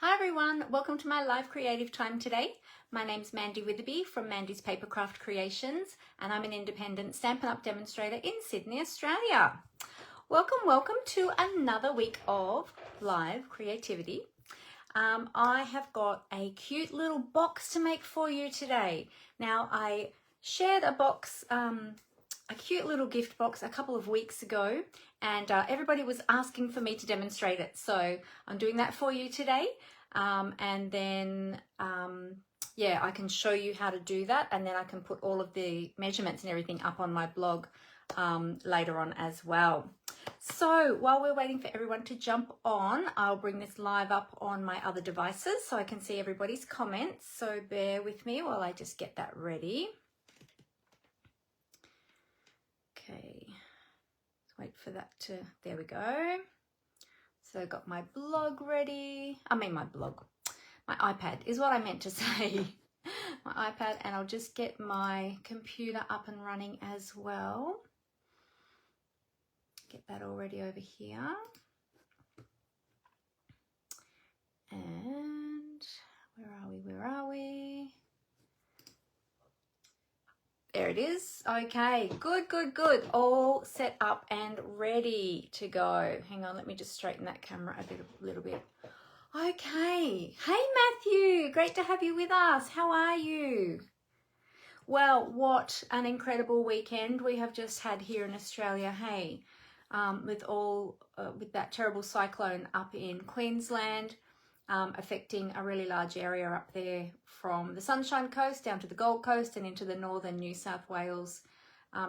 Hi everyone, welcome to my live creative time today. My name's Mandy Witherby from Mandy's Papercraft Creations, and I'm an independent Stampin' Up! Demonstrator in Sydney, Australia. Welcome to another week of live creativity. I have got a cute little box to make for you today. Now, I shared a box, a cute little gift box a couple of weeks ago, and everybody was asking for me to demonstrate it. So I'm doing that for you today. And then, yeah, I can show you how to do that, and then I can put all of the measurements and everything up on my blog later on as well. So while we're waiting for everyone to jump on, I'll bring this live up on my other devices so I can see everybody's comments. So bear with me while I just get that ready. Okay, let's wait for that to, there we go. So I got my blog ready. My iPad is what I meant to say. My iPad, and I'll just get my computer up and running as well. Get that all ready over here. And where are we? There it is. Okay, good. All set up and ready to go. Hang on, let me just straighten that camera a little bit. Okay. Hey, Matthew. Great to have you with us. How are you? Well, what an incredible weekend we have just had here in Australia. Hey, with that terrible cyclone up in Queensland, affecting a really large area up there from the Sunshine Coast down to the Gold Coast and into the northern New South Wales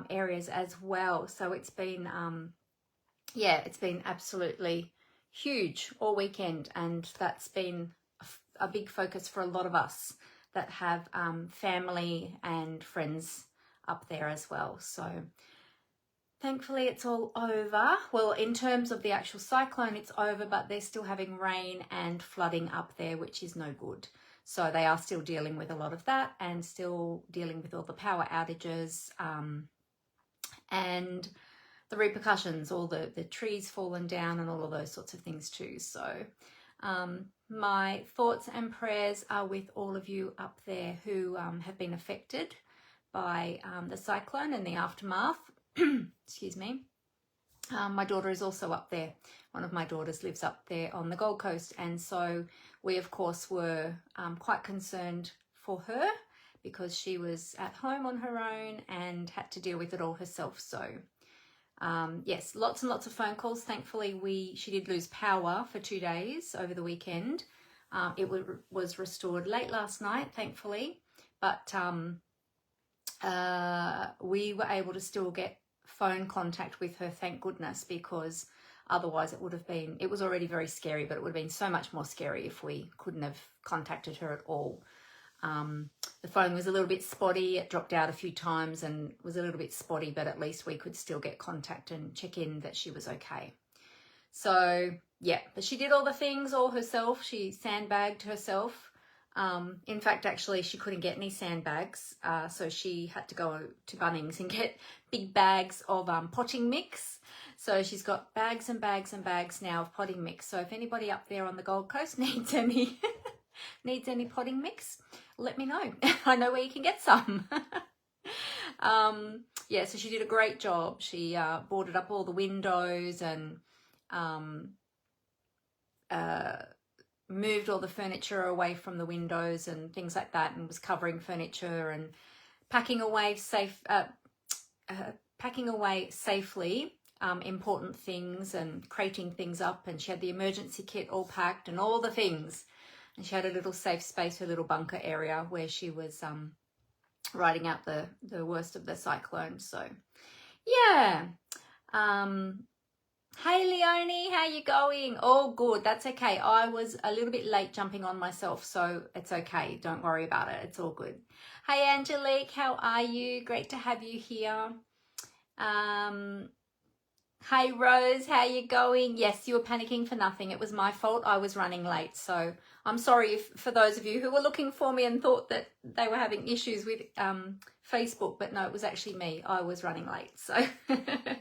areas as well. So it's been, yeah, it's been absolutely huge all weekend, and that's been a big focus for a lot of us that have family and friends up there as well. So thankfully it's all over. Well, in terms of the actual cyclone, it's over, but they're still having rain and flooding up there, which is no good. So they are still dealing with a lot of that and still dealing with all the power outages and the repercussions, all the trees fallen down and all of those sorts of things too. So my thoughts and prayers are with all of you up there who have been affected by the cyclone and the aftermath. Excuse me. My daughter is also up there. One of my daughters lives up there on the Gold Coast, and so we of course were quite concerned for her because she was at home on her own and had to deal with it all herself. So yes, lots and lots of phone calls. Thankfully she did lose power for 2 days over the weekend. It was restored late last night, thankfully, but we were able to still get phone contact with her, thank goodness, because otherwise it was already very scary, but it would have been so much more scary if we couldn't have contacted her at all. The phone was a little bit spotty. It dropped out a few times and was a little bit spotty, but at least we could still get contact and check in that she was okay. So yeah, but she did all the things all herself. She sandbagged herself. In fact, actually, she couldn't get any sandbags, so she had to go to Bunnings and get big bags of potting mix. So she's got bags and bags and bags now of potting mix. So if anybody up there on the Gold Coast needs any potting mix, let me know. I know where you can get some. Yeah, so she did a great job. She boarded up all the windows and moved all the furniture away from the windows and things like that, and was covering furniture and packing away safely important things and crating things up. And she had the emergency kit all packed and all the things. And she had a little safe space, her little bunker area where she was riding out the worst of the cyclone. So yeah. Hey Leonie, how you going? All good, that's okay. I was a little bit late jumping on myself, so it's okay. Don't worry about it, it's all good. Hey Angelique, how are you? Great to have you here. Hey Rose, how you going? Yes, you were panicking for nothing. It was my fault. I was running late, so I'm sorry for those of you who were looking for me and thought that they were having issues with Facebook, but no, it was actually me. I was running late, so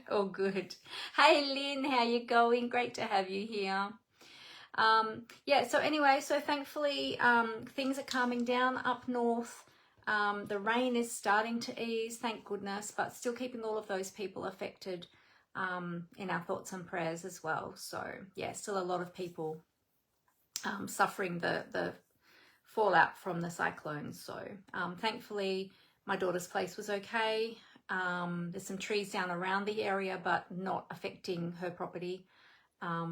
all good. Hey Lynn, how you going? Great to have you here. Yeah, so anyway, so thankfully things are calming down up north. The rain is starting to ease, thank goodness, but still keeping all of those people affected in our thoughts and prayers as well. So yeah, still a lot of people suffering the fallout from the cyclone. So thankfully my daughter's place was okay. There's some trees down around the area, but not affecting her property,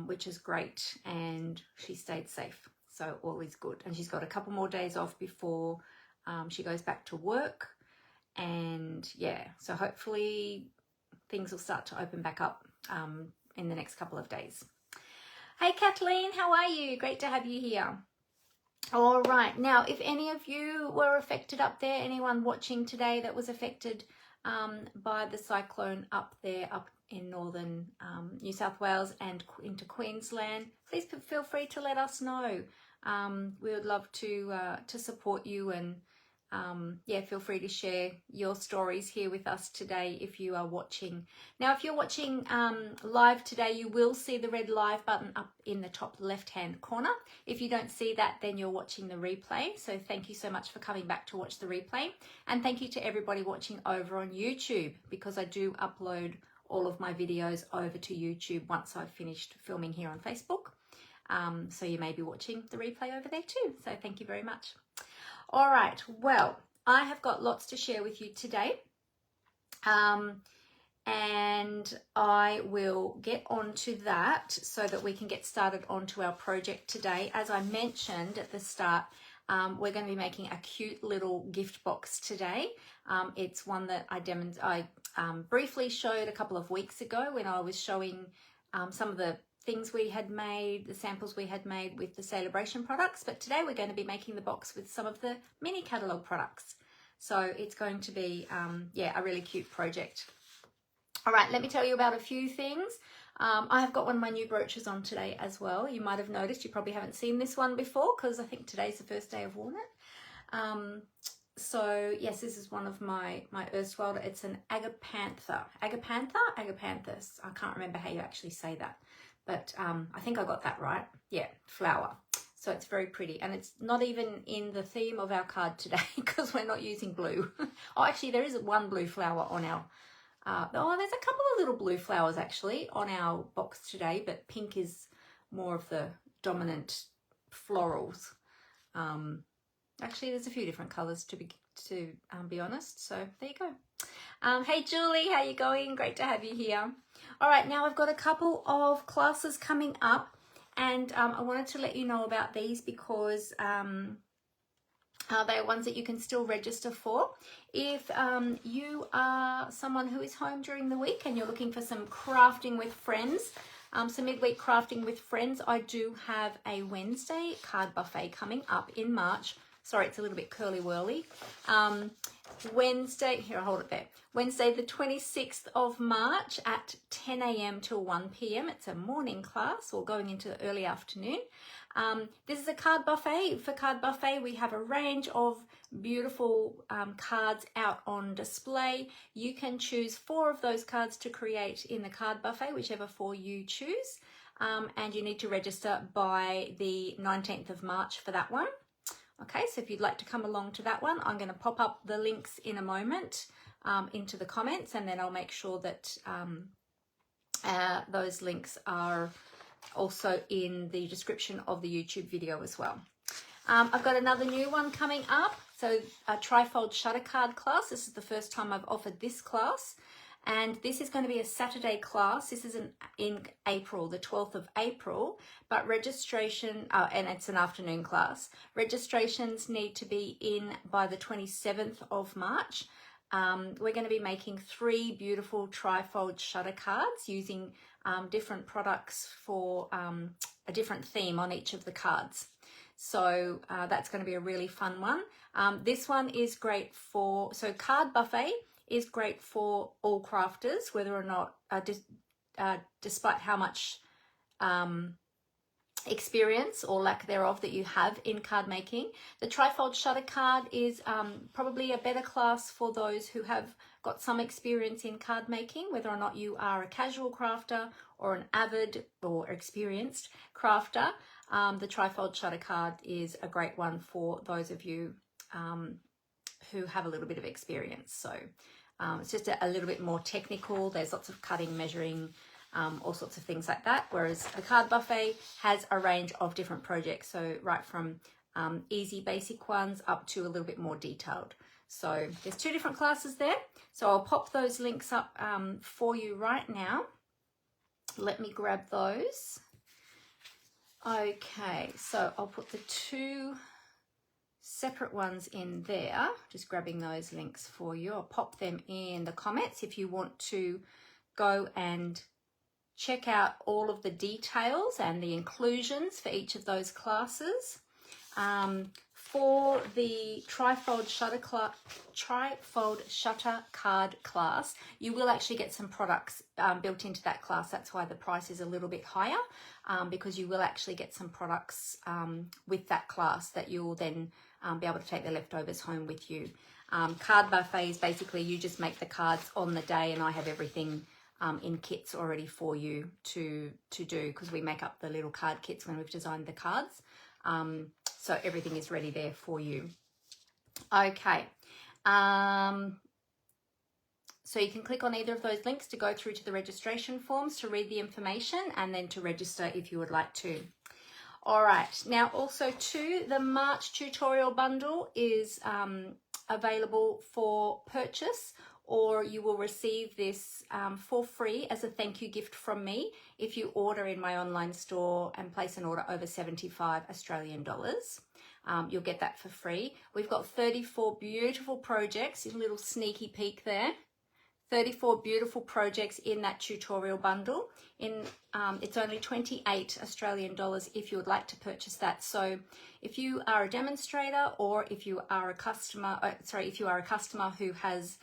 which is great, and she stayed safe, so all is good. And she's got a couple more days off before she goes back to work, and yeah, so hopefully things will start to open back up in the next couple of days. Hey Kathleen, how are you? Great to have you here. All right, now if any of you were affected up there, anyone watching today that was affected by the cyclone up there, up in northern New South Wales and into Queensland, please feel free to let us know. We would love to support you, and yeah, feel free to share your stories here with us today if you are watching. Now, if you're watching live today, you will see the red live button up in the top left hand corner. If you don't see that, then you're watching the replay. So thank you so much for coming back to watch the replay, and thank you to everybody watching over on YouTube, because I do upload all of my videos over to YouTube once I've finished filming here on Facebook. So you may be watching the replay over there too. So thank you very much. All right, well, I have got lots to share with you today. And I will get onto that so that we can get started onto our project today. As I mentioned at the start, we're going to be making a cute little gift box today. It's one that I briefly showed a couple of weeks ago when I was showing some of the things we had made, the samples we had made with the Celebration products. But today we're going to be making the box with some of the mini catalogue products. So it's going to be, yeah, a really cute project. All right, let me tell you about a few things. I have got one of my new brooches on today as well. You might have noticed, you probably haven't seen this one before because I think today's the first day I've worn it. So yes, this is one of my erstwhile. It's an agapantha. Agapanthus. I can't remember how you actually say that, but I think I got that right. Yeah, flower. So it's very pretty, and it's not even in the theme of our card today because we're not using blue. Oh, actually there is one blue flower on our oh, there's a couple of little blue flowers actually on our box today, but pink is more of the dominant florals. Actually, there's a few different colours to be honest. So there you go. Hey Julie, how you going? Great to have you here. All right, now I've got a couple of classes coming up, and I wanted to let you know about these because they are ones that you can still register for. If you are someone who is home during the week and you're looking for some crafting with friends, some midweek crafting with friends, I do have a Wednesday card buffet coming up in March. Sorry, it's a little bit curly-whirly. Wednesday, here, I'll hold it there. Wednesday, the 26th of March at 10 a.m. till 1 p.m. It's a morning class or going into the early afternoon. This is a card buffet. For card buffet, we have a range of beautiful cards out on display. You can choose 4 of those cards to create in the card buffet, whichever 4 you choose. And you need to register by the 19th of March for that one. Okay, so if you'd like to come along to that one, I'm going to pop up the links in a moment into the comments, and then I'll make sure that those links are also in the description of the YouTube video as well. I've got another new one coming up, so a trifold shutter card class. This is the first time I've offered this class, and this is going to be a Saturday class. This is in April, the 12th of April, but registration, and it's an afternoon class. Registrations need to be in by the 27th of March. We're going to be making 3 beautiful trifold shutter cards using different products for a different theme on each of the cards. So that's going to be a really fun one. This one is great for, so card buffet is great for all crafters, whether or not, despite how much experience or lack thereof that you have in card making. The trifold shutter card is probably a better class for those who have got some experience in card making, whether or not you are a casual crafter or an avid or experienced crafter. The trifold shutter card is a great one for those of you who have a little bit of experience. So it's just a little bit more technical. There's lots of cutting, measuring, all sorts of things like that, whereas the card buffet has a range of different projects, so right from easy basic ones up to a little bit more detailed. So there's two different classes there, so I'll pop those links up for you right now. Let me grab those. Okay, so I'll put the two separate ones in there, just grabbing those links for you. I'll pop them in the comments if you want to go and check out all of the details and the inclusions for each of those classes. For the trifold shutter card class, you will actually get some products built into that class. That's why the price is a little bit higher, because you will actually get some products with that class that you'll then be able to take the leftovers home with you. Card buffets, basically you just make the cards on the day, and I have everything in kits already for you to do, because we make up the little card kits when we've designed the cards. So everything is ready there for you. Okay. So you can click on either of those links to go through to the registration forms to read the information and then to register if you would like to. All right. Now also too, the March tutorial bundle is available for purchase, or you will receive this for free as a thank you gift from me if you order in my online store and place an order over 75 Australian dollars. You'll get that for free. We've got 34 beautiful projects, a little sneaky peek there. 34 beautiful projects in that tutorial bundle. It's only 28 Australian dollars if you would like to purchase that. So if you are a demonstrator, or if you are a customer, if you are a customer who has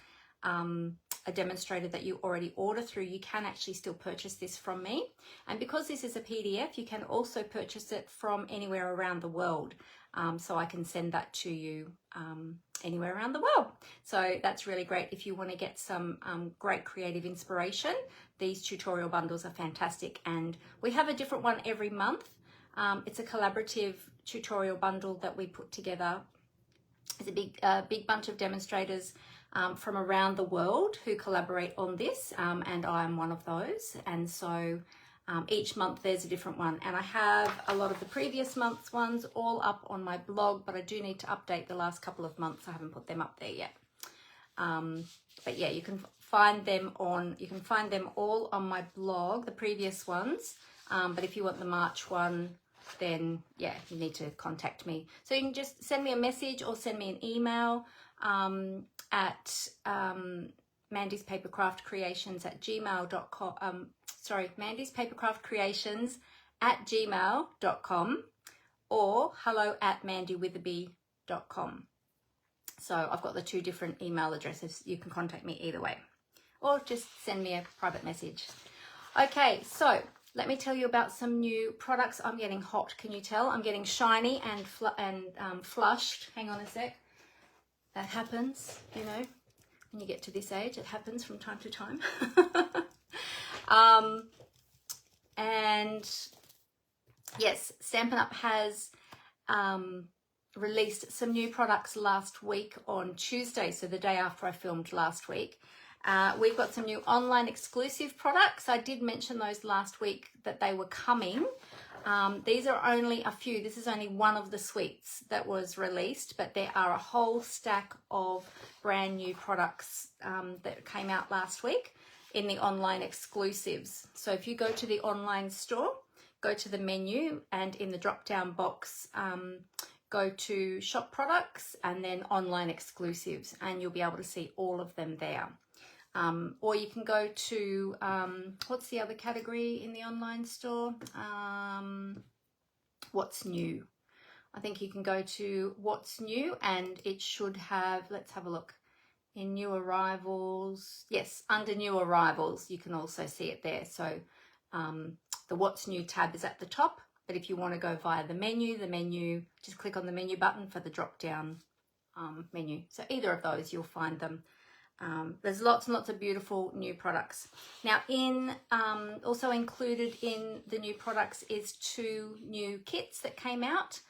a demonstrator that you already order through, you can actually still purchase this from me. And because this is a PDF, you can also purchase it from anywhere around the world. So I can send that to you anywhere around the world. So that's really great if you want to get some great creative inspiration. These tutorial bundles are fantastic, and we have a different one every month. It's a collaborative tutorial bundle that we put together. It's a big bunch of demonstrators from around the world who collaborate on this, and I'm one of those. And so each month there's a different one, and I have a lot of the previous month's ones all up on my blog, but I do need to update the last couple of months. I haven't put them up there yet. But yeah, you can find them all on my blog, the previous ones. But if you want the March one, then yeah, you need to contact me. So you can just send me a message or send me an email at Mandy's Papercraft Creations at gmail.com. Mandy's Papercraft Creations at gmail.com, or hello@mandywitherby.com. So I've got the two different email addresses. You can contact me either way, or just send me a private message. Okay, so let me tell you about some new products. I'm getting hot, can you tell? I'm getting shiny and flushed. Hang on a sec. That happens, you know, when you get to this age. It happens from time to time. And yes, Stampin' Up has released some new products last week on Tuesday, so the day after I filmed last week. We've got some new online exclusive products. I did mention those last week that they were coming. These are only a few. This is only one of the suites that was released, but there are a whole stack of brand new products that came out last week in the online exclusives. So if you go to the online store, go to the menu, and in the drop down box, go to shop products and then online exclusives, and you'll be able to see all of them there. Or you can go to, what's the other category in the online store? What's new? I think you can go to what's new, and it should have, let's have a look, in new arrivals. Yes, under new arrivals, you can also see it there. So the what's new tab is at the top, But if you want to go via the menu, just click on the menu button for the drop down menu. So either of those, you'll find them. There's lots and lots of beautiful new products. Now, also included in the new products is 2 new kits that came out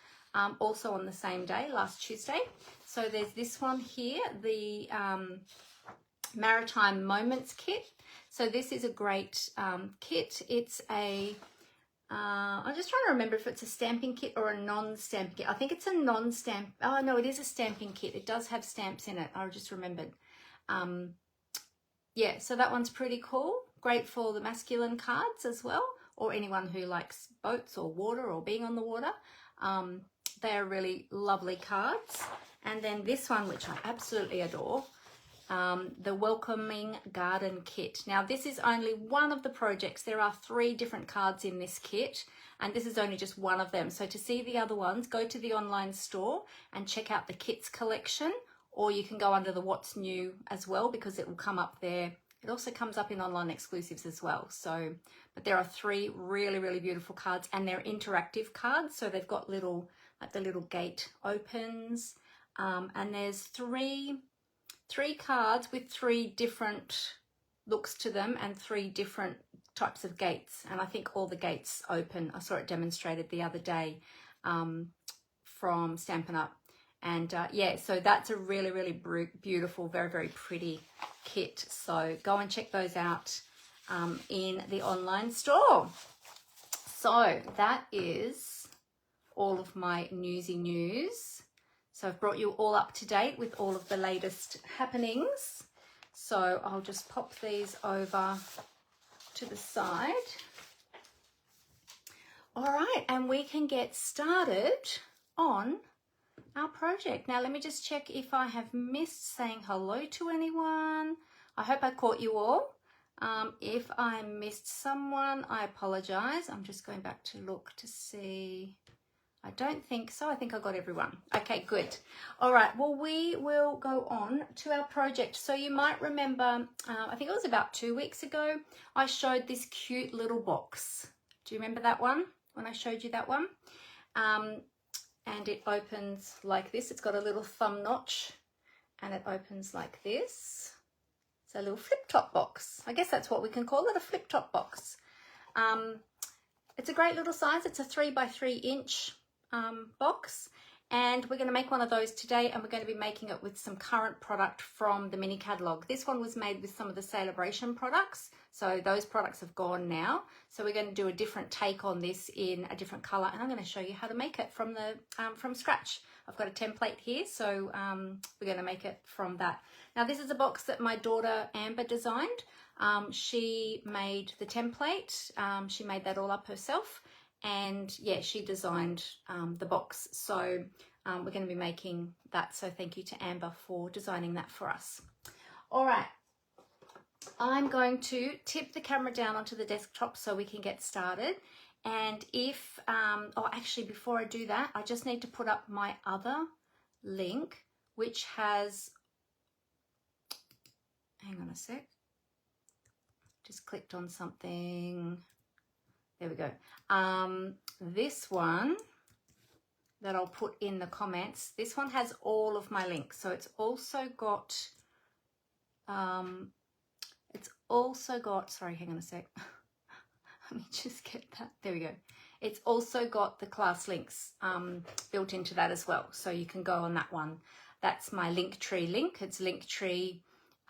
also on the same day, last Tuesday. So there's this one here, the Maritime Moments kit. So this is a great kit. It's a I'm just trying to remember if it's a stamping kit or a non-stamping kit. I think it's a non-stamp. Oh no, it is a stamping kit. It does have stamps in it. I just remembered. Yeah, so that one's pretty cool. Great for the masculine cards as well, or anyone who likes boats or water or being on the water. They are really lovely cards. And then this one, which I absolutely adore, the Welcoming Garden Kit. Now, this is only one of the projects. There are 3 different cards in this kit, and this is only just one of them. So to see the other ones, go to the online store and check out the kits collection, or you can go under the What's New as well, because it will come up there. It also comes up in online exclusives as well. So, but there are 3 really, really beautiful cards, and they're interactive cards. So they've got little, like the little gate opens, and there's three cards with 3 different looks to them and 3 different types of gates. And I think all the gates open. I saw it demonstrated the other day from Stampin' Up. And yeah, so that's a really, really beautiful, very, very pretty kit. So go and check those out in the online store. So that is all of my newsy news. So I've brought you all up to date with all of the latest happenings. So I'll just pop these over to the side. All right, and we can get started on our project. Now, let me just check if I have missed saying hello to anyone. I hope I caught you all. If I missed someone, I apologize. I'm just going back to look to see. I don't think so. I think I got everyone. Okay, good. All right, well, we will go on to our project. So you might remember, I think it was about 2 weeks ago, I showed this cute little box. Do you remember that one, when I showed you that one? And it opens like this. It's got a little thumb notch, and it opens like this. It's a little flip-top box. I guess that's what we can call it, a flip-top box. It's a great little size. It's a 3 by 3 inch box, and we're going to make one of those today, and we're going to be making it with some current product from the mini catalog. This one was made with some of the Celebration products, so those products have gone now. So we're going to do a different take on this in a different color, and I'm going to show you how to make it from the from scratch. I've got a template here, so we're going to make it from that. Now, this is a box that my daughter Amber designed. She made the template. She made that all up herself. And yeah, she designed the box. So we're going to be making that. So thank you to Amber for designing that for us. All right. I'm going to tip the camera down onto the desktop so we can get started. And if, oh, actually, before I do that, I just need to put up my other link, which has, hang on a sec. Just clicked on something. There we go. This one that I'll put in the comments, this one has all of my links. So it's also got, sorry, hang on a sec. Let me just get that. There we go. It's also got the class links built into that as well. So you can go on that one. That's my Linktree link. It's Linktree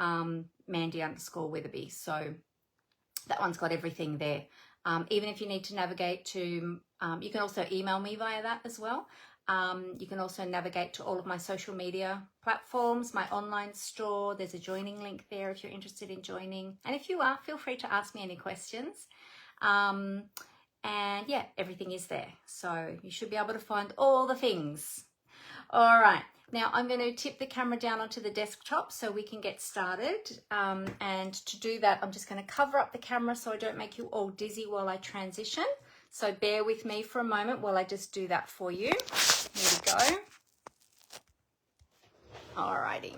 Mandy_Witherby. So that one's got everything there. Even if you need to navigate to, you can also email me via that as well. You can also navigate to all of my social media platforms, my online store. There's a joining link there if you're interested in joining. And if you are, feel free to ask me any questions. And yeah, everything is there. So you should be able to find all the things. All right. Now I'm going to tip the camera down onto the desktop so we can get started. And to do that, I'm just going to cover up the camera so I don't make you all dizzy while I transition. So bear with me for a moment while I just do that for you. Here we go. All righty.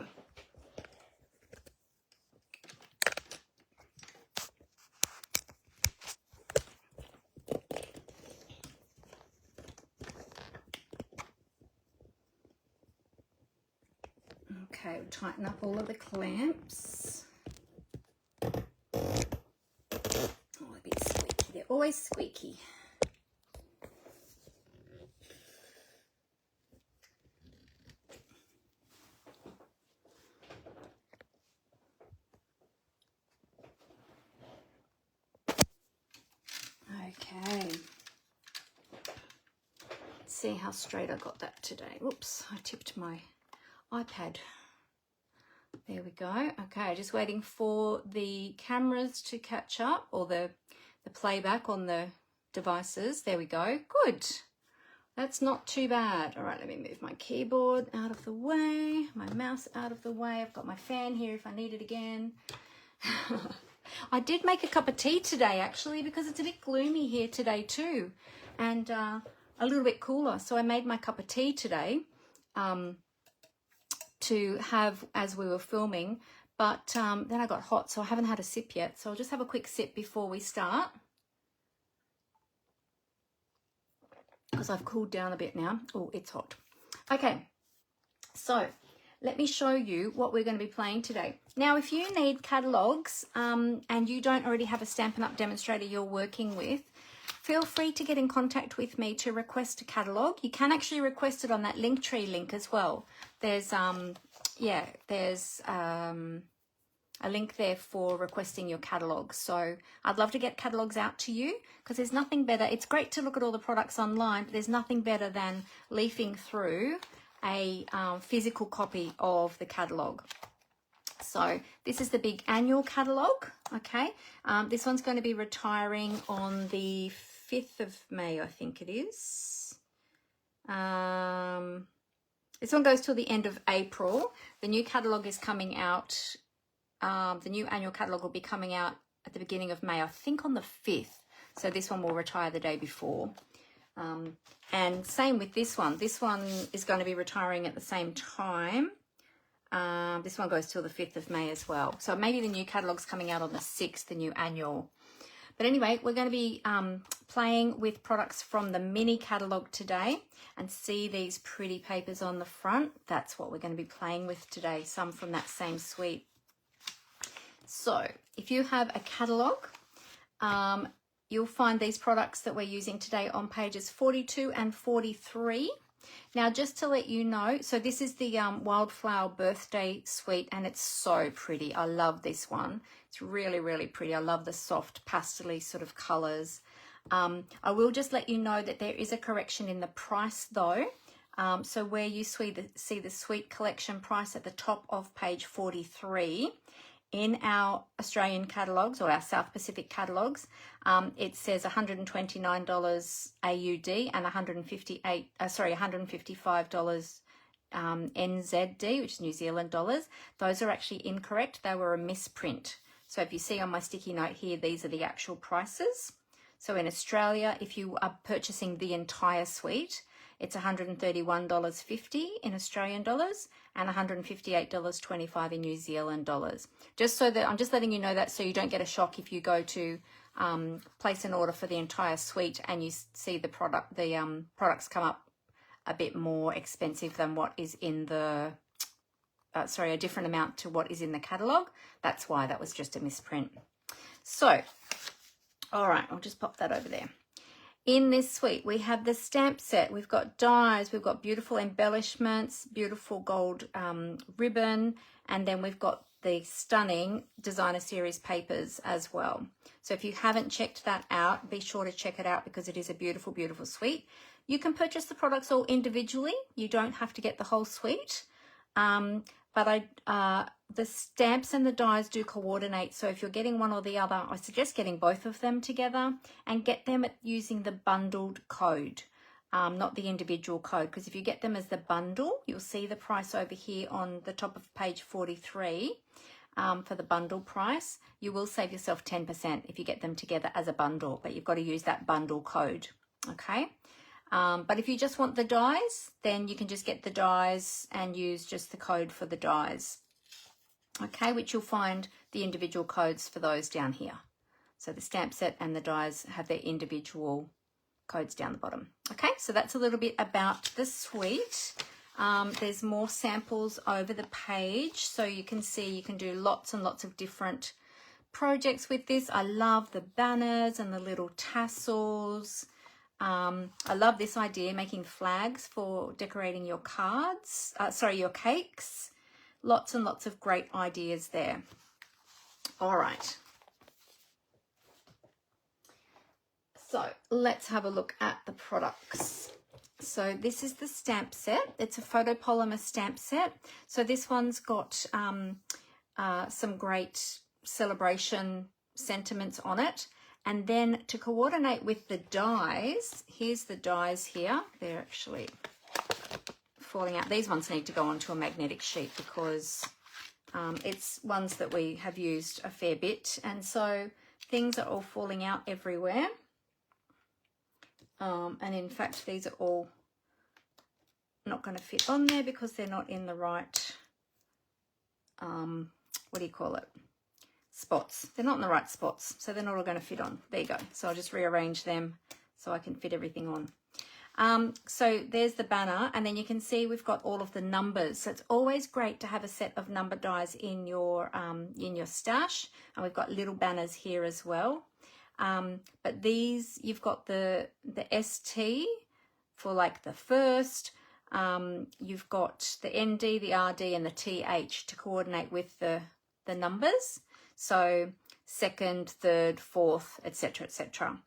Okay, we'll tighten up all of the clamps. Oh, a bit squeaky. They're always squeaky. Okay. Let's see how straight I got that today. Oops, I tipped my iPad. There we go. Okay, just waiting for the cameras to catch up, or the playback on the devices. There we go. Good. That's not too bad. All right, let me move my keyboard out of the way, my mouse out of the way. I've got my fan here if I need it again. I did make a cup of tea today, actually, because it's a bit gloomy here today too, and a little bit cooler. So I made my cup of tea today to have as we were filming, but then I got hot, so I haven't had a sip yet. So I'll just have a quick sip before we start, because I've cooled down a bit now. Oh, it's hot. Okay, so let me show you what we're going to be playing today. Now, if you need catalogues and you don't already have a Stampin' Up! Demonstrator you're working with, feel free to get in contact with me to request a catalogue. You can actually request it on that Linktree link as well. There's a link there for requesting your catalogue. So I'd love to get catalogues out to you, because there's nothing better. It's great to look at all the products online, but there's nothing better than leafing through a physical copy of the catalogue. So this is the big annual catalogue, okay? This one's going to be retiring on the 5th of May, I think it is. This one goes till the end of April. The new catalogue is coming out. The new annual catalogue will be coming out at the beginning of May, I think on the 5th. So this one will retire the day before. And same with this one. This one is going to be retiring at the same time. This one goes till the 5th of May as well. So maybe the new catalogue's coming out on the 6th, the new annual. But anyway, we're going to be playing with products from the mini catalogue today, and see these pretty papers on the front. That's what we're going to be playing with today, some from that same suite. So if you have a catalogue, you'll find these products that we're using today on pages 42 and 43. Now, just to let you know, so this is the Wildflower Birthday Suite, and it's so pretty. I love this one. It's really, really pretty. I love the soft pastel-y sort of colours. I will just let you know that there is a correction in the price though. So where you see the Suite Collection price at the top of page 43, in our Australian catalogues, or our South Pacific catalogues, it says $129 AUD and $155 NZD, which is New Zealand dollars. Those are actually incorrect. They were a misprint. So if you see on my sticky note here, these are the actual prices. So in Australia, if you are purchasing the entire suite, it's $131.50 in Australian dollars and $158.25 in New Zealand dollars. Just so that I'm just letting you know that, so you don't get a shock if you go to place an order for the entire suite and you see the products come up a bit more expensive than what is in the a different amount to what is in the catalogue. That's why. That was just a misprint. So, all right, I'll just pop that over there. In this suite, we have the stamp set. We've got dies, we've got beautiful embellishments, beautiful gold ribbon, and then we've got the stunning designer series papers as well. So if you haven't checked that out, be sure to check it out, because it is a beautiful, beautiful suite. You can purchase the products all individually. You don't have to get the whole suite. But the stamps and the dies do coordinate. So if you're getting one or the other, I suggest getting both of them together and get them using the bundled code, not the individual code. Because if you get them as the bundle, you'll see the price over here on the top of page 43 for the bundle price. You will save yourself 10% if you get them together as a bundle, but you've got to use that bundle code, okay? But if you just want the dies, then you can just get the dies and use just the code for the dies, okay, which you'll find the individual codes for those down here. So the stamp set and the dies have their individual codes down the bottom. Okay, so that's a little bit about the suite. There's more samples over the page, so you can see you can do lots and lots of different projects with this. I love the banners and the little tassels. I love this idea, making flags for decorating your cards, your cakes. Lots and lots of great ideas there. All right. So let's have a look at the products. So this is the stamp set. It's a photopolymer stamp set. So this one's got some great celebration sentiments on it. And then to coordinate with the dies, here's the dies here. They're actually falling out. These ones need to go onto a magnetic sheet because it's ones that we have used a fair bit. And so things are all falling out everywhere. And in fact, these are all not going to fit on there because they're not in the right, what do you call it? Spots. They're not in the right spots, so they're not all going to fit on. There you go. So I'll just rearrange them so I can fit everything on. So there's the banner, and then you can see we've got all of the numbers. So it's always great to have a set of number dies in your stash, and we've got little banners here as well. But these, you've got the ST for like the first. You've got the ND, the RD, and the TH to coordinate with the numbers. So second, third, fourth, etc., etc.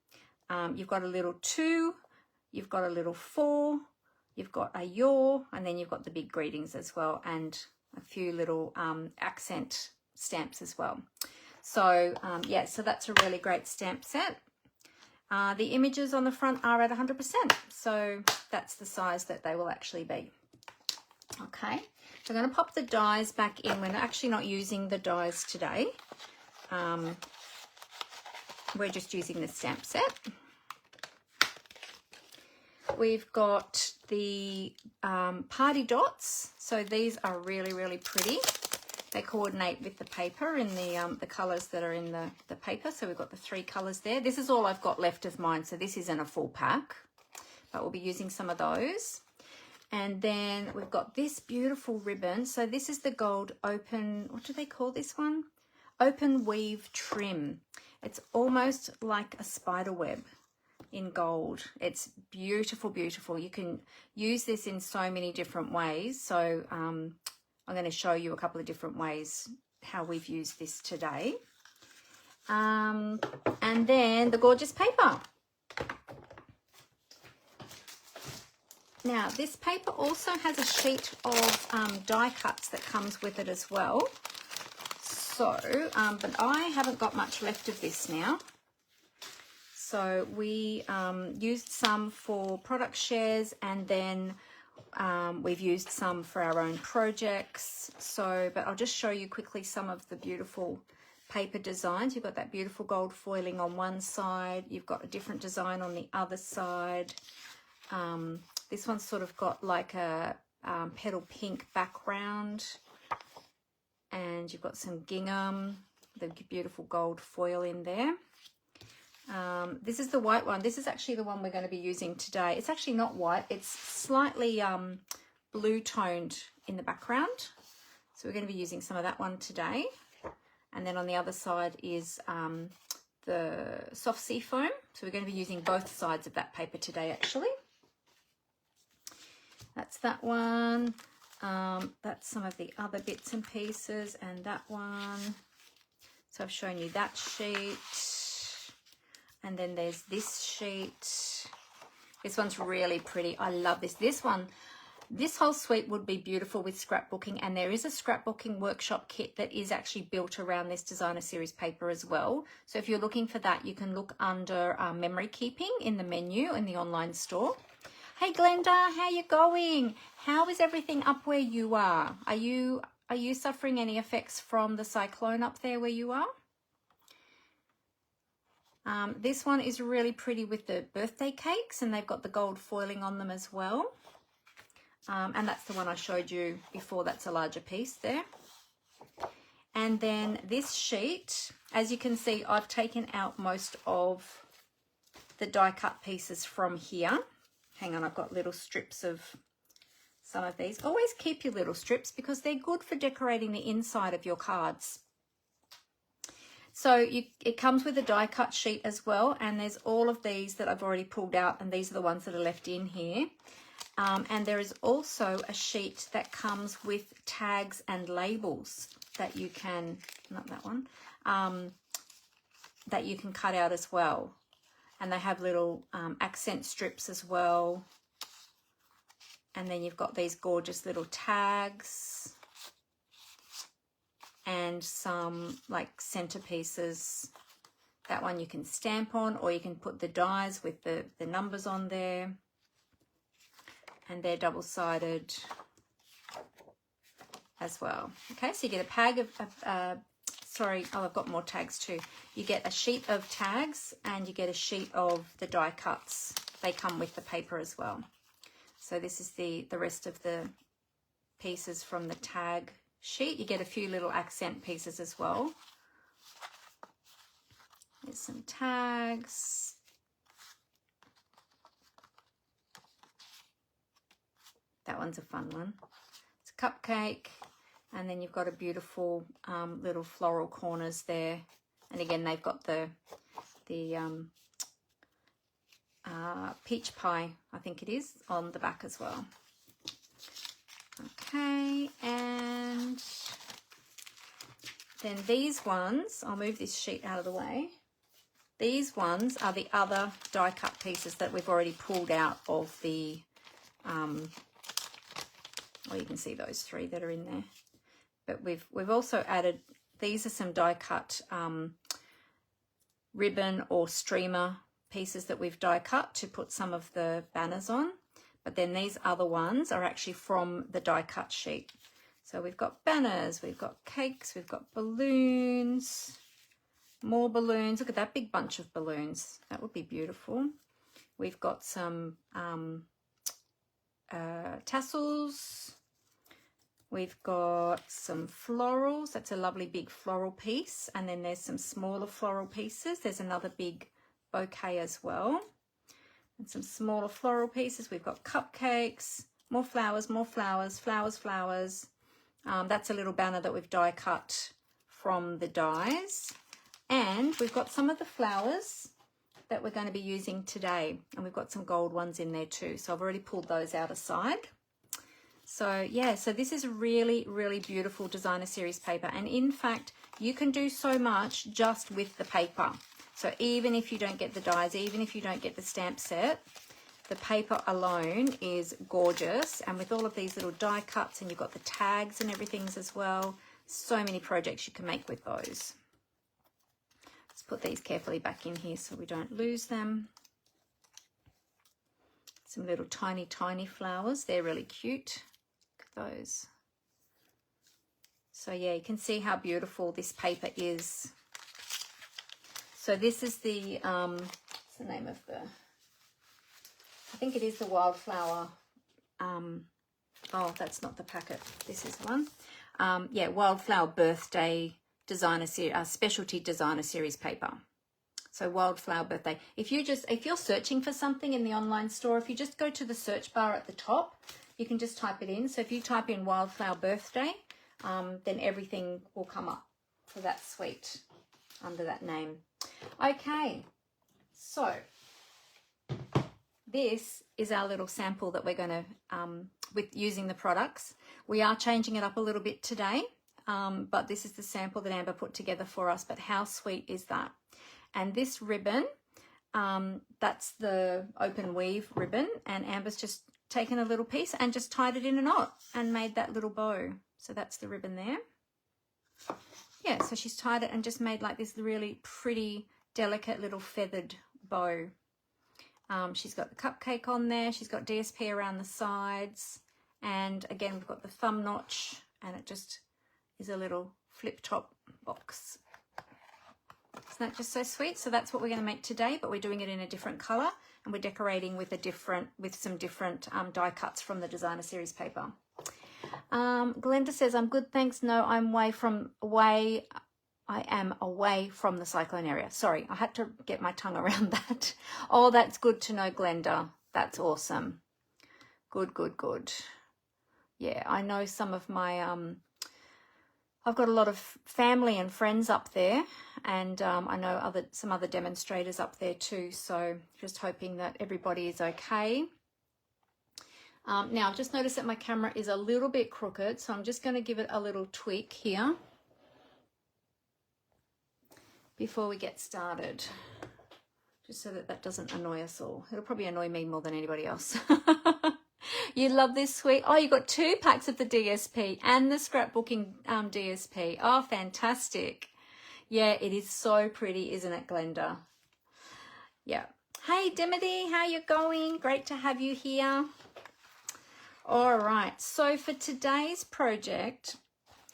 You've got a little 2, you've got a little 4, you've got a your, and then you've got the big greetings as well, and a few little accent stamps as well. So yeah, so that's a really great stamp set. The images on the front are at 100%, so that's the size that they will actually be. Okay, so I'm going to pop the dies back in. We're actually not using the dies today. We're just using the stamp set. We've got the party dots. So these are really, really pretty. They coordinate with the paper in the colours that are in the paper. So we've got the 3 colours there. This is all I've got left of mine, so this isn't a full pack, but we'll be using some of those. And then we've got this beautiful ribbon. So this is the gold open, what do they call this one? Open weave trim. It's almost like a spider web in gold. It's beautiful, beautiful. You can use this in so many different ways. So I'm going to show you a couple of different ways how we've used this today. And then the gorgeous paper. Now, this paper also has a sheet of die cuts that comes with it as well. So, but I haven't got much left of this now. So we used some for product shares, and then we've used some for our own projects. So, but I'll just show you quickly some of the beautiful paper designs. You've got that beautiful gold foiling on one side. You've got a different design on the other side. This one's sort of got like a petal pink background, and you've got some gingham, the beautiful gold foil in there. This is the white one. This is actually the one we're going to be using today. It's actually not white. It's slightly blue toned in the background. So we're going to be using some of that one today. And then on the other side is the soft sea foam. So we're going to be using both sides of that paper today, actually. That's that one. That's some of the other bits and pieces, and that one. So I've shown you that sheet. And then there's this sheet. This one's really pretty. I love this. This one, this whole suite would be beautiful with scrapbooking, and there is a scrapbooking workshop kit that is actually built around this designer series paper as well. So if you're looking for that, you can look under memory keeping in the menu in the online store. Hey Glenda, how you going? How is everything up where you are? Are you suffering any effects from the cyclone up there where you are? This one is really pretty with the birthday cakes, and they've got the gold foiling on them as well. And that's the one I showed you before. That's a larger piece there. And then this sheet, as you can see, I've taken out most of the die cut pieces from here. Hang on, I've got little strips of some of these. Always keep your little strips because they're good for decorating the inside of your cards. So it comes with a die cut sheet as well, and there's all of these that I've already pulled out, and these are the ones that are left in here. And there is also a sheet that comes with tags and labels that you can, not that one, that you can cut out as well. And they have little accent strips as well. And then you've got these gorgeous little tags and some like centerpieces. That one you can stamp on, or you can put the dies with the numbers on there. And they're double-sided as well. Okay, so you get a bag of, I've got more tags too. You get a sheet of tags and you get a sheet of the die cuts. They come with the paper as well. So this is the rest of the pieces from the tag sheet. You get a few little accent pieces as well. There's some tags. That one's a fun one. It's a cupcake, and then you've got a beautiful little floral corners there. And again, they've got the peach pie, I think it is, on the back as well. Okay, and then these ones, I'll move this sheet out of the way. These ones are the other die cut pieces that we've already pulled out of the well, you can see those three that are in there. But we've also added, these are some die cut ribbon or streamer pieces that we've die cut to put some of the banners on. But then these other ones are actually from the die cut sheet. So we've got banners, we've got cakes, we've got balloons, more balloons. Look at that big bunch of balloons. That would be beautiful. We've got some tassels. We've got some florals. That's a lovely big floral piece. And then there's some smaller floral pieces. There's another big bouquet as well. And some smaller floral pieces. We've got cupcakes, more flowers, flowers. That's a little banner that we've die cut from the dies. And we've got some of the flowers that we're going to be using today. And we've got some gold ones in there too. So I've already pulled those out aside. So yeah, so this is really, really beautiful designer series paper. And in fact, you can do so much just with the paper. So even if you don't get the dies, even if you don't get the stamp set, the paper alone is gorgeous. And with all of these little die cuts, and you've got the tags and everything as well, so many projects you can make with those. Let's put these carefully back in here so we don't lose them. Some little tiny, tiny flowers. They're really cute. Those. So yeah, you can see how beautiful this paper is. So this is the what's the name of the, I think it is the Wildflower, oh, that's not the packet, this is one. Yeah, Wildflower Birthday Designer Series, Specialty Designer Series paper. So Wildflower Birthday. If you're searching for something in the online store, if you just go to the search bar at the top, you can just type it in. So if you type in Wildflower Birthday, then everything will come up for that suite under that name. Okay, so this is our little sample that we're going to, with using the products. We are changing it up a little bit today, but this is the sample that Amber put together for us. But how sweet is that? And this ribbon, that's the open weave ribbon, and Amber's just taken a little piece and just tied it in a knot and made that little bow. So that's the ribbon there. Yeah, so she's tied it and just made like this really pretty, delicate little feathered bow. She's got the cupcake on there. She's got DSP around the sides. And again, we've got the thumb notch, and it just is a little flip top box. Isn't that just so sweet? So that's what we're going to make today, but we're doing it in a different color, and we're decorating with some different die cuts from the designer series paper. Glenda says, I'm good, thanks. No, I am away from the cyclone area. Sorry, I had to get my tongue around that. Oh, that's good to know, Glenda. That's awesome. Good, good, good. yeah, I know some of my, I've got a lot of family and friends up there, and I know some other demonstrators up there too, so just hoping that everybody is okay. Now, I've just noticed that my camera is a little bit crooked, so I'm just going to give it a little tweak here before we get started, just so that that doesn't annoy us all. It'll probably annoy me more than anybody else. You love this suite. Oh, you got 2 packs of the DSP and the scrapbooking DSP. Oh, fantastic. Yeah, it is so pretty, isn't it, Glenda? Yeah. Hey, Dimity, how you going? Great to have you here. All right, so for today's project,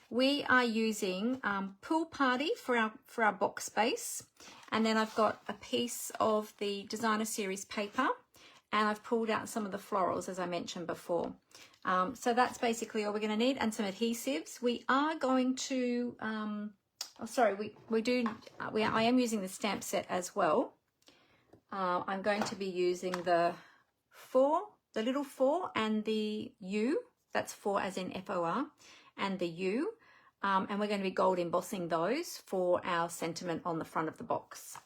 we are using Pool Party for our box base, and then I've got a piece of the Designer Series paper, and I've pulled out some of the florals, as I mentioned before. So that's basically all we're going to need, and some adhesives. We are going to, I am using the stamp set as well. I'm going to be using the little 4 and the U, that's 4 as in FOR, and the U, and we're going to be gold embossing those for our sentiment on the front of the box.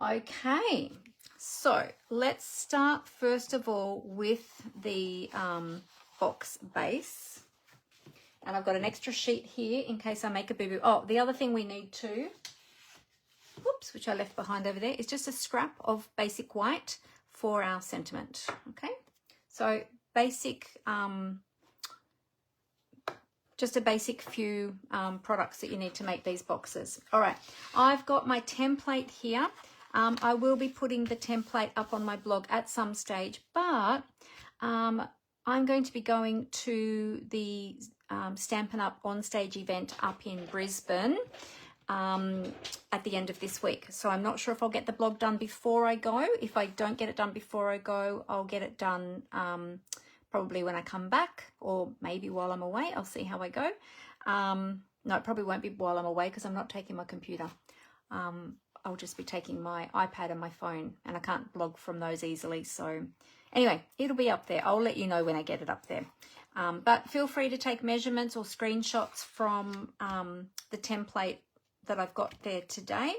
Okay, so let's start first of all with the box base, and I've got an extra sheet here in case I make a boo-boo. Oh, the other thing we need too, whoops, which I left behind over there, is just a scrap of basic white for our sentiment. Okay, so basic, just a basic few products that you need to make these boxes. All right, I've got my template here. I will be putting the template up on my blog at some stage, but I'm going to be going to the Stampin' Up on Stage event up in Brisbane at the end of this week. So I'm not sure if I'll get the blog done before I go. If I don't get it done before I go, I'll get it done probably when I come back, or maybe while I'm away. I'll see how I go. No, it probably won't be while I'm away because I'm not taking my computer. I'll just be taking my iPad and my phone, and I can't blog from those easily. So anyway, it'll be up there. I'll let you know when I get it up there. But feel free to take measurements or screenshots from the template that I've got there today.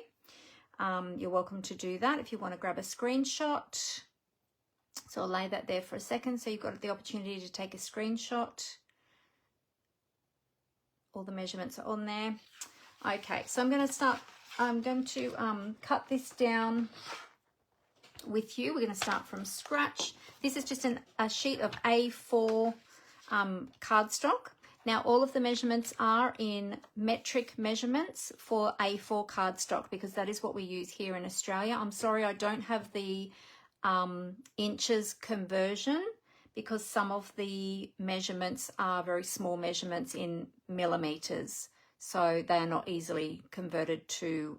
You're welcome to do that if you want to grab a screenshot. So I'll lay that there for a second so you've got the opportunity to take a screenshot. All the measurements are on there. Okay, so I'm going to cut this down with you. We're going to start from scratch. This is just a sheet of A4 cardstock. Now, all of the measurements are in metric measurements for A4 cardstock because that is what we use here in Australia. I'm sorry, I don't have the inches conversion because some of the measurements are very small measurements in millimeters. So they are not easily converted to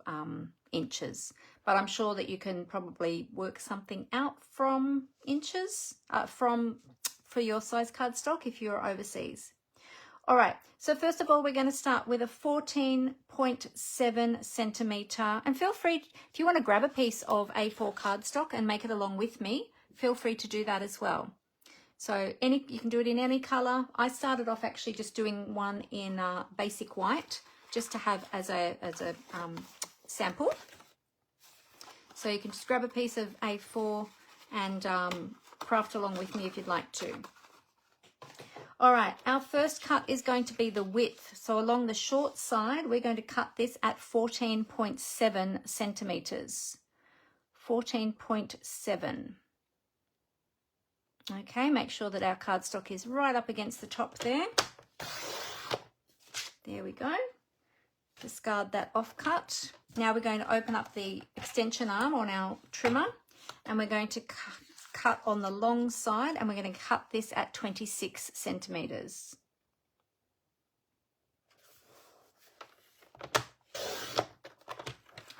inches. But I'm sure that you can probably work something out from inches for your size cardstock if you're overseas. All right, so first of all, we're going to start with a 14.7 centimeter, and feel free, if you want to grab a piece of A4 cardstock and make it along with me, feel free to do that as well. So you can do it in any color. I started off actually just doing one in basic white, just to have as a sample. So you can just grab a piece of A4 and craft along with me if you'd like to. All right, our first cut is going to be the width. So along the short side, we're going to cut this at 14.7 centimeters. 14.7. Okay, make sure that our cardstock is right up against the top there. There we go. Discard that offcut. Now we're going to open up the extension arm on our trimmer, and we're going to cut on the long side, and we're going to cut this at 26 centimeters.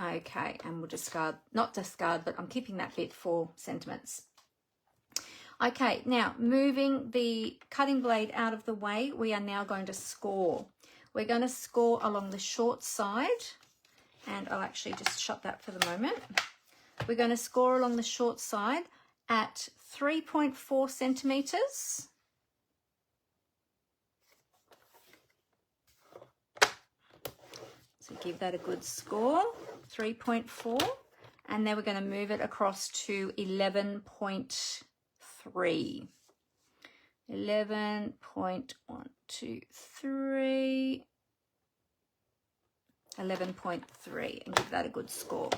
Okay, and we'll discard, not discard, but I'm keeping that bit for sentiments. Okay, now moving the cutting blade out of the way, we are now going to score. We're going to score along the short side, and I'll actually just shut that for the moment. We're going to score along the short side at 3.4 centimeters. So give that a good score, 3.4. And then we're going to move it across to 11.3. 11.123. 11.3 and give that a good score.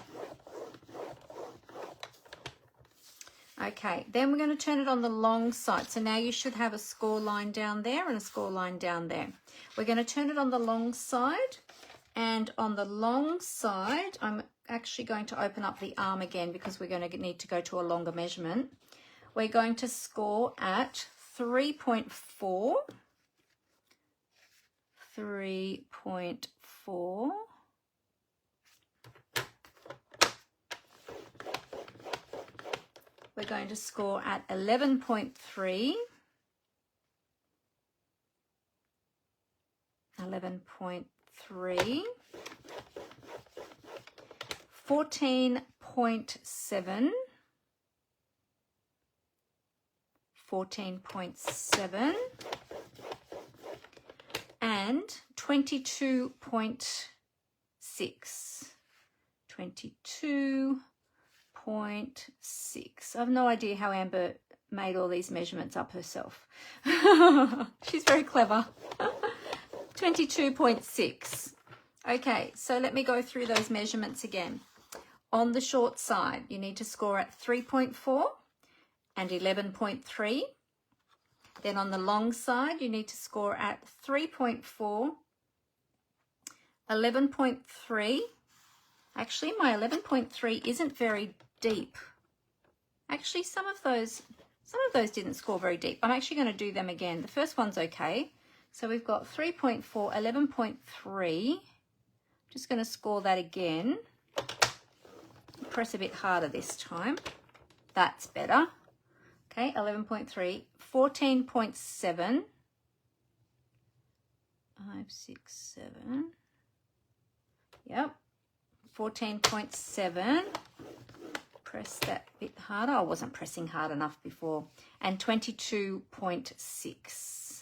Okay, then we're going to turn it on the long side. So now you should have a score line down there and a score line down there. We're going to turn it on the long side, and on the long side, I'm actually going to open up the arm again because we're going to need to go to a longer measurement. We're going to score at 3.4. 3.4. We're going to score at 11.3. 11.3. 14.7. 14.7. And 22.6. 22.6. I have no idea how Amber made all these measurements up herself. She's very clever. 22.6. Okay, so let me go through those measurements again. On the short side, you need to score at 3.4 and 11.3. Then on the long side, you need to score at 3.4, 11.3. Actually, my 11.3 isn't very deep. Actually, some of those didn't score very deep. I'm actually going to do them again. The first one's okay. So we've got 3.4, 11.3. Just going to score that again. Press a bit harder this time. That's better. Okay, 11.3, 14.7. 5, 6, 7. Yep. 14.7. Press that bit harder. I wasn't pressing hard enough before. And 22.6.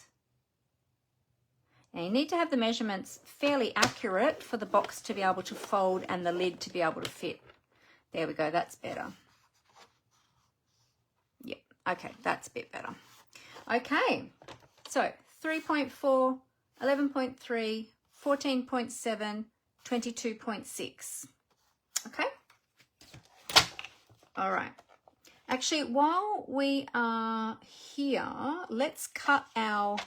Now you need to have the measurements fairly accurate for the box to be able to fold and the lid to be able to fit. There we go, that's better. Yep, okay, that's a bit better. Okay, so 3.4, 11.3, 14.7, 22.6. Okay. All right. Actually, while we are here, let's cut our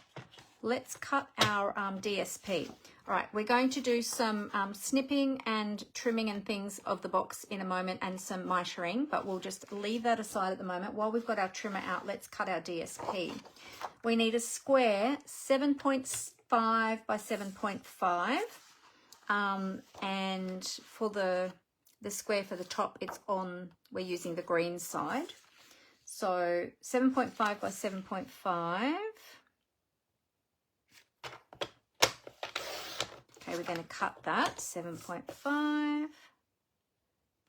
DSP. All right, we're going to do some snipping and trimming and things of the box in a moment, and some mitering, but we'll just leave that aside at the moment. While we've got our trimmer out, let's cut our DSP. We need a square 7.5 by 7.5, and for the square for the top, we're using the green side. So 7.5 by 7.5. Okay, we're going to cut that 7.5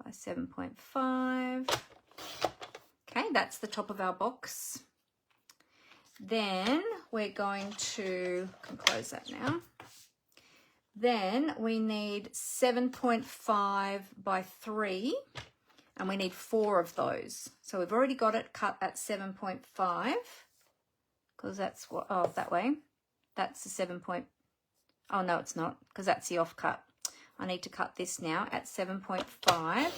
by 7.5. Okay, that's the top of our box. Then we're going to, I can close that now. Then we need 7.5 by 3, and we need 4 of those. So we've already got it cut at 7.5, because that's what, oh, that way. That's the 7. Oh, no, it's not, because that's the offcut. I need to cut this now at 7.5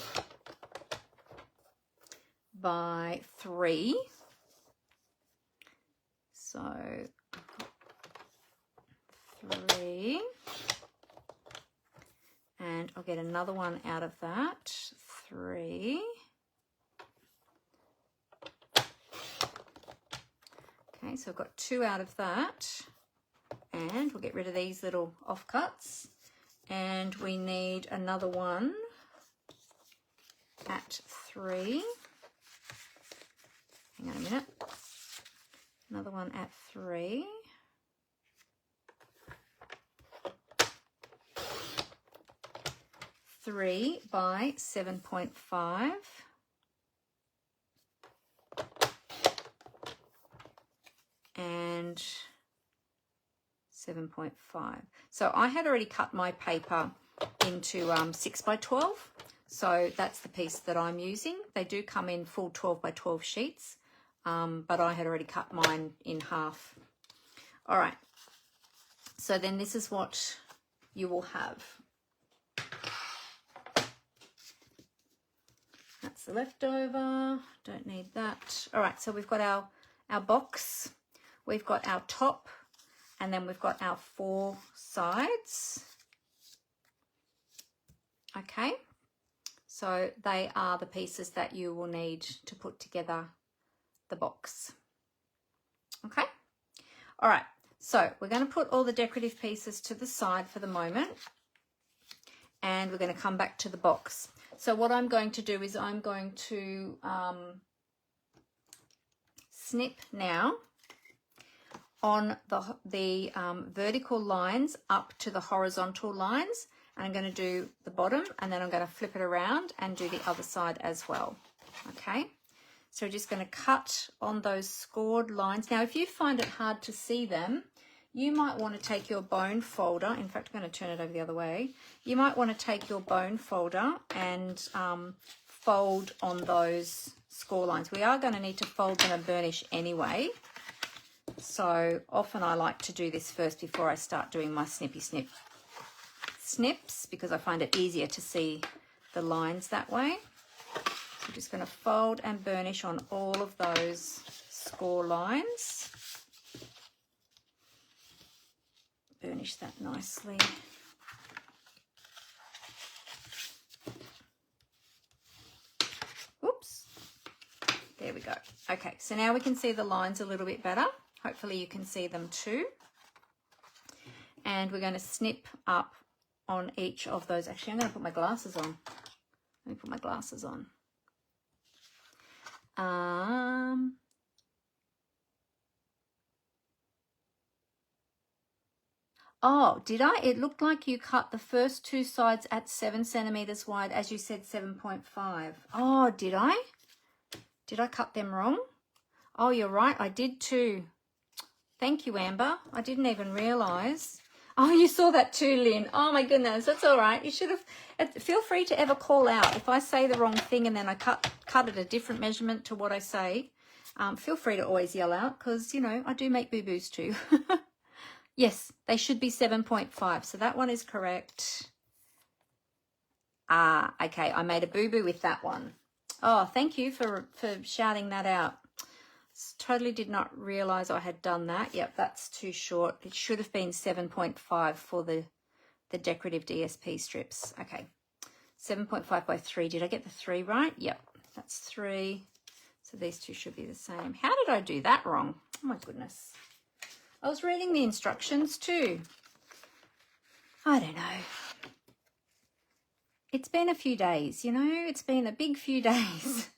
by 3. So 3. And I'll get another one out of that. 3. Okay, so I've got 2 out of that. And we'll get rid of these little offcuts. And we need another one at 3. Hang on a minute. Another one at 3. Three by 7.5. And 7.5. So I had already cut my paper into 6 by 12. So that's the piece that I'm using. They do come in full 12 by 12 sheets, but I had already cut mine in half. All right, so then this is what you will have. That's the leftover, don't need that. All right, so we've got our box, we've got our top, and then we've got our 4 sides. Okay, so they are the pieces that you will need to put together the box. Okay, all right, so we're going to put all the decorative pieces to the side for the moment, and we're going to come back to the box. So what I'm going to do is I'm going to snip now on the vertical lines up to the horizontal lines, and I'm going to do the bottom, and then I'm going to flip it around and do the other side as well. Okay, so we're just going to cut on those scored lines. Now if you find it hard to see them, you might want to take your bone folder, in fact I'm going to turn it over the other way, you might want to take your bone folder and fold on those score lines. We are going to need to fold them and burnish anyway, so often I like to do this first before I start doing my snips, because I find it easier to see the lines that way. So I'm just going to fold and burnish on all of those score lines. Burnish that nicely. Whoops. There we go. Okay, so now we can see the lines a little bit better. Hopefully you can see them too. And we're going to snip up on each of those. Actually, I'm going to put my glasses on. Let me put my glasses on. Oh, did I? It looked like you cut the first 2 sides at 7 centimeters wide, as you said 7.5. Oh, did I? Did I cut them wrong? Oh, you're right. I did too. Thank you, Amber. I didn't even realize. Oh, you saw that too, Lynn. Oh my goodness, that's all right. You should have, feel free to ever call out. If I say the wrong thing and then I cut it a different measurement to what I say, feel free to always yell out, because, you know, I do make boo-boos too. Yes, they should be 7.5. So that one is correct. Ah, okay. I made a boo-boo with that one. Oh, thank you for shouting that out. Totally did not realize I had done that. Yep, that's too short. It should have been 7.5 for the decorative DSP strips. Okay, 7.5 by 3. Did I get the 3 right? Yep, that's 3. So these two should be the same. How did I do that wrong? Oh my goodness. I was reading the instructions too. I don't know. It's been a few days, you know. It's been a big few days.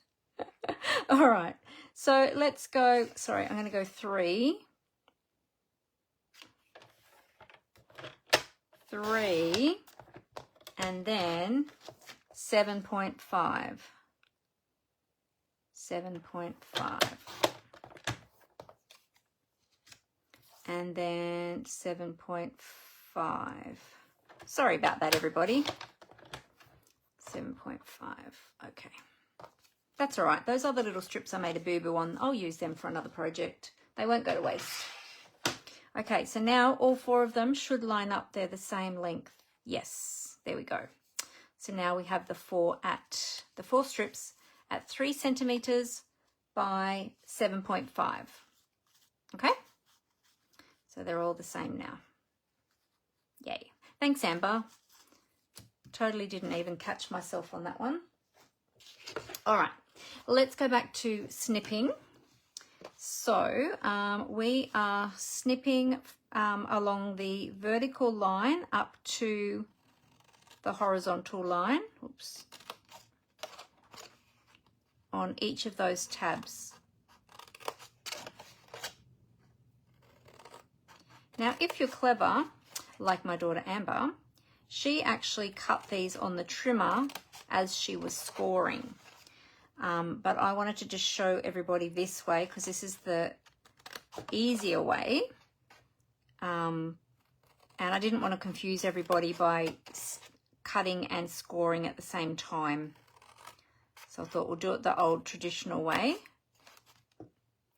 All right. So let's go, sorry, I'm going to go 3, 3, and then 7.5, 7.5, and then 7.5. Sorry about that, everybody. 7.5, okay. That's all right. Those other little strips I made a boo-boo on, I'll use them for another project. They won't go to waste. Okay, so now all 4 of them should line up. They're the same length. Yes, there we go. So now we have the 4 strips at 3 centimeters by 7.5. Okay, so they're all the same now. Yay. Thanks, Amber. Totally didn't even catch myself on that one. All right, let's go back to snipping. So we are snipping along the vertical line up to the horizontal line. Oops. On each of those tabs. Now, if you're clever, like my daughter Amber, she actually cut these on the trimmer as she was scoring. But I wanted to just show everybody this way, because this is the easier way. And I didn't want to confuse everybody by cutting and scoring at the same time. So I thought we'll do it the old traditional way.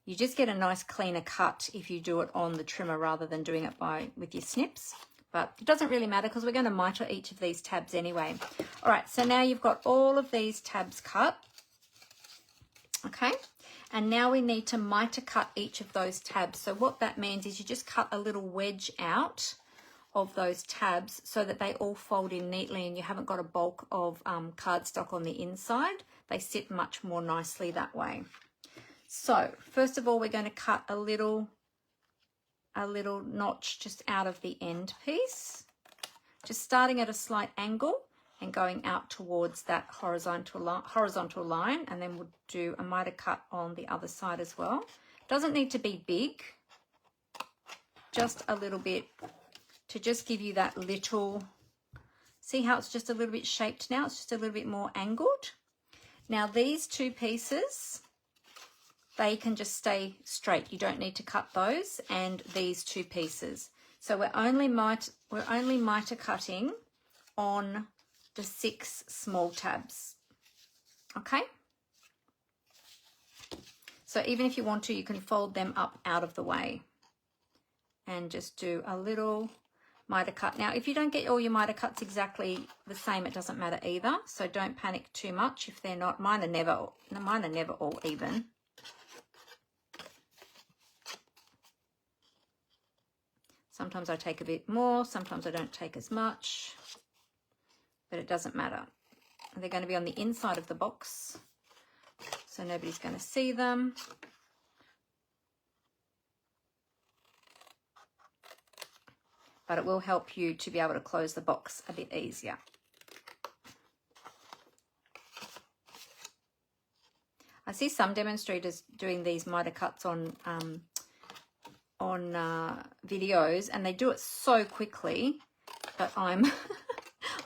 You just get a nice cleaner cut if you do it on the trimmer rather than doing it with your snips. But it doesn't really matter because we're going to miter each of these tabs anyway. All right, so now you've got all of these tabs cut. Okay, and now we need to miter cut each of those tabs. So what that means is you just cut a little wedge out of those tabs so that they all fold in neatly and you haven't got a bulk of cardstock on the inside. They sit much more nicely that way. So first of all, we're going to cut a little notch just out of the end piece, just starting at a slight angle and going out towards that horizontal line, and then we'll do a miter cut on the other side as well. Doesn't need to be big, just a little bit to just give you that little, see how it's just a little bit shaped now? It's just a little bit more angled. Now these two pieces, they can just stay straight. You don't need to cut those and these two pieces. So we're only miter cutting on the 6 small tabs. Okay? So even if you want to, you can fold them up out of the way and just do a little miter cut. Now, if you don't get all your miter cuts exactly the same, it doesn't matter either. So don't panic too much if they're not. Mine are never all even. Sometimes I take a bit more, sometimes I don't take as much, but it doesn't matter. They're going to be on the inside of the box, so nobody's going to see them. But it will help you to be able to close the box a bit easier. I see some demonstrators doing these miter cuts on videos, and they do it so quickly, but I'm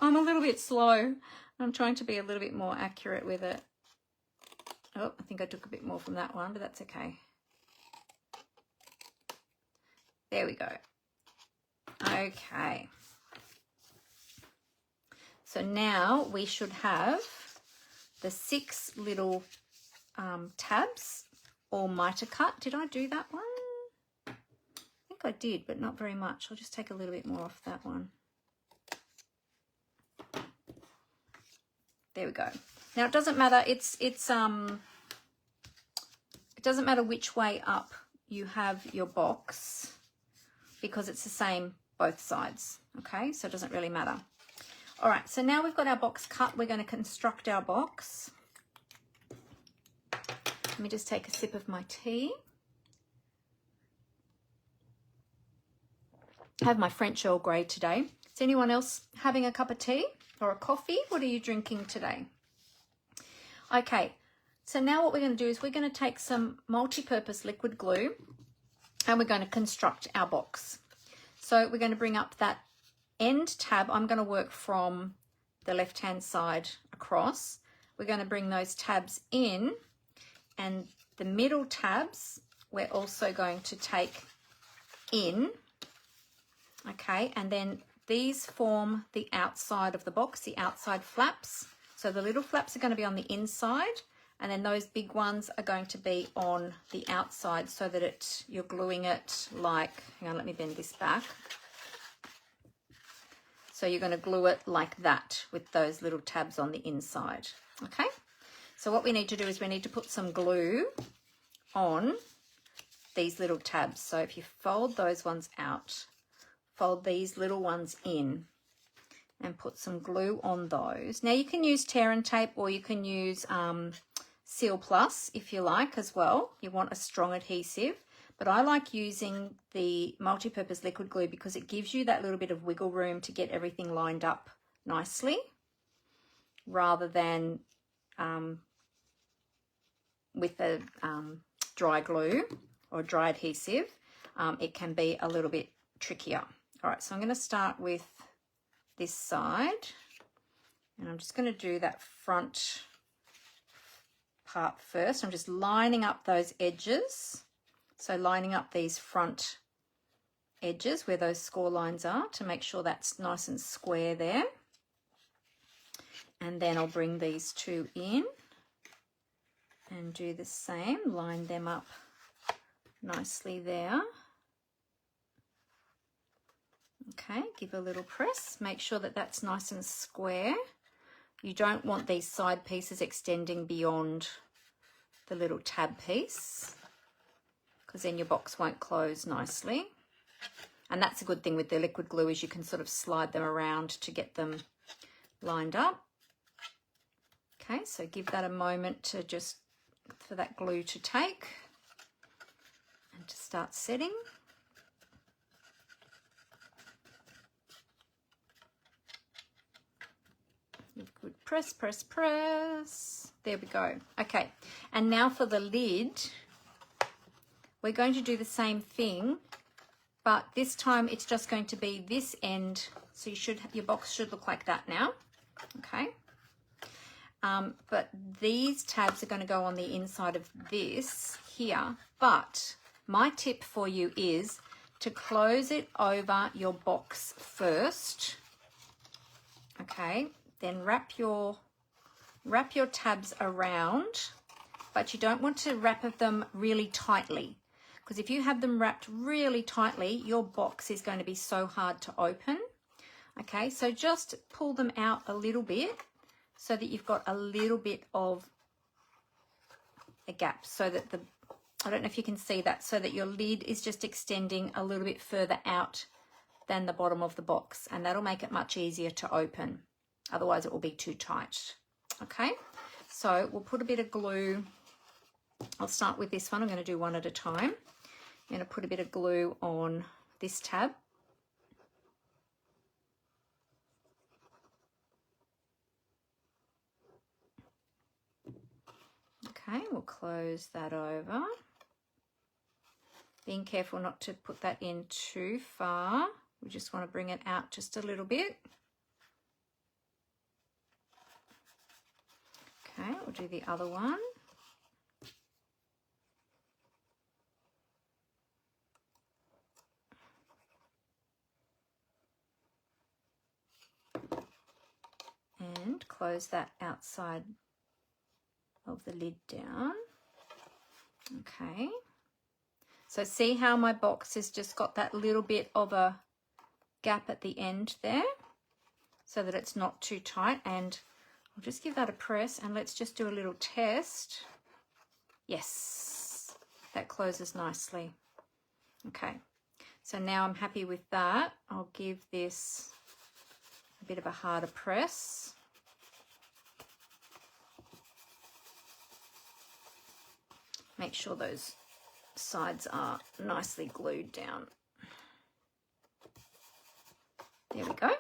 I'm a little bit slow. I'm trying to be a little bit more accurate with it. Oh, I think I took a bit more from that one, but that's okay. There we go. Okay. So now we should have the 6 little tabs all miter cut. Did I do that one? I think I did, but not very much. I'll just take a little bit more off that one. There we go. Now it doesn't matter. It doesn't matter which way up you have your box because it's the same both sides. Okay, so it doesn't really matter. All right, so now we've got our box cut. We're going to construct our box. Let me just take a sip of my tea. I have my French Earl Grey today. Is anyone else having a cup of tea or a coffee? What are you drinking today? Okay, so now what we're going to do is we're going to take some multi-purpose liquid glue and we're going to construct our box. So we're going to bring up that end tab. I'm going to work from the left-hand side across. We're going to bring those tabs in, and the middle tabs we're also going to take in. Okay, and then these form the outside of the box, the outside flaps. So the little flaps are going to be on the inside, and then those big ones are going to be on the outside so that you're gluing it like, hang on, let me bend this back. So you're going to glue it like that with those little tabs on the inside. Okay, so what we need to do is we need to put some glue on these little tabs. So if you fold those ones out, fold these little ones in and put some glue on those. Now you can use tear and tape, or you can use Seal Plus if you like as well. You want a strong adhesive, but I like using the multi-purpose liquid glue because it gives you that little bit of wiggle room to get everything lined up nicely, rather than with the dry glue or dry adhesive. It can be a little bit trickier. All right, so I'm going to start with this side, and I'm just going to do that front part first. I'm just lining up those edges. So lining up these front edges where those score lines are to make sure that's nice and square there. And then I'll bring these two in and do the same, line them up nicely there. Okay, give a little press, make sure that that's nice and square. You don't want these side pieces extending beyond the little tab piece, because then your box won't close nicely. And that's a good thing with the liquid glue, is you can sort of slide them around to get them lined up. Okay, so give that a moment to just, for that glue to take and to start setting. Good, press, press, press. There we go. Okay, and now for the lid, we're going to do the same thing, but this time it's just going to be this end. So your box should look like that now. Okay. But these tabs are going to go on the inside of this here. But my tip for you is to close it over your box first. Okay. Then wrap your tabs around, but you don't want to wrap them really tightly, because if you have them wrapped really tightly, your box is going to be so hard to open. Okay, so just pull them out a little bit so that you've got a little bit of a gap, so that I don't know if you can see that, so that your lid is just extending a little bit further out than the bottom of the box, and that'll make it much easier to open. Otherwise it will be too tight. Okay, so we'll put a bit of glue. I'll start with this one. I'm going to do one at a time. I'm going to put a bit of glue on this tab. Okay, we'll close that over. Being careful not to put that in too far. We just want to bring it out just a little bit. Okay, we'll do the other one. And close that outside of the lid down. Okay. So see how my box has just got that little bit of a gap at the end there, so that it's not too tight. And I'll just give that a press, and let's just do a little test. Yes, that closes nicely. Okay, so now I'm happy with that. I'll give this a bit of a harder press. Make sure those sides are nicely glued down. There we go.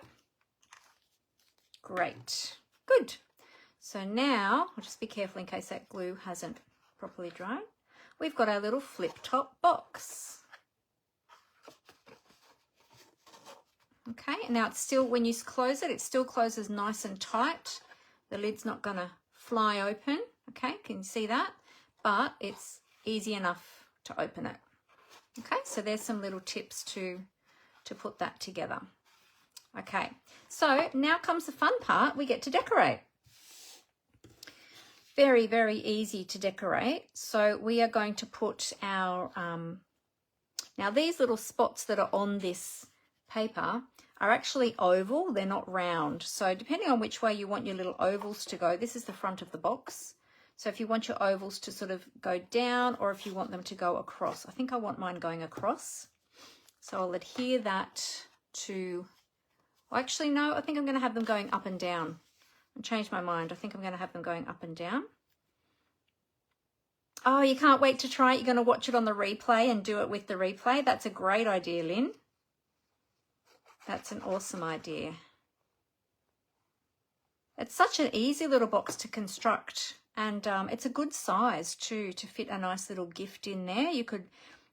Great. Good. So now, I'll just be careful in case that glue hasn't properly dried. We've got our little flip top box. Okay, and now it's still, when you close it, it still closes nice and tight. The lid's not going to fly open. Okay, can you see that? But it's easy enough to open it. Okay, so there's some little tips to put that together. Okay, so now comes the fun part. We get to decorate. Very, very easy to decorate. So we are going to put our, now these little spots that are on this paper are actually oval, they're not round. So depending on which way you want your little ovals to go, this is the front of the box. So if you want your ovals to sort of go down, or if you want them to go across, I think I want mine going across. So I'll adhere that to, well, actually no, I think I'm going to have them going up and down. I changed my mind. I think I'm going to have them going up and down. Oh, you can't wait to try it. You're going to watch it on the replay and do it with the replay. That's a great idea, Lynn. That's an awesome idea. It's such an easy little box to construct, and it's a good size too to fit a nice little gift in there. You could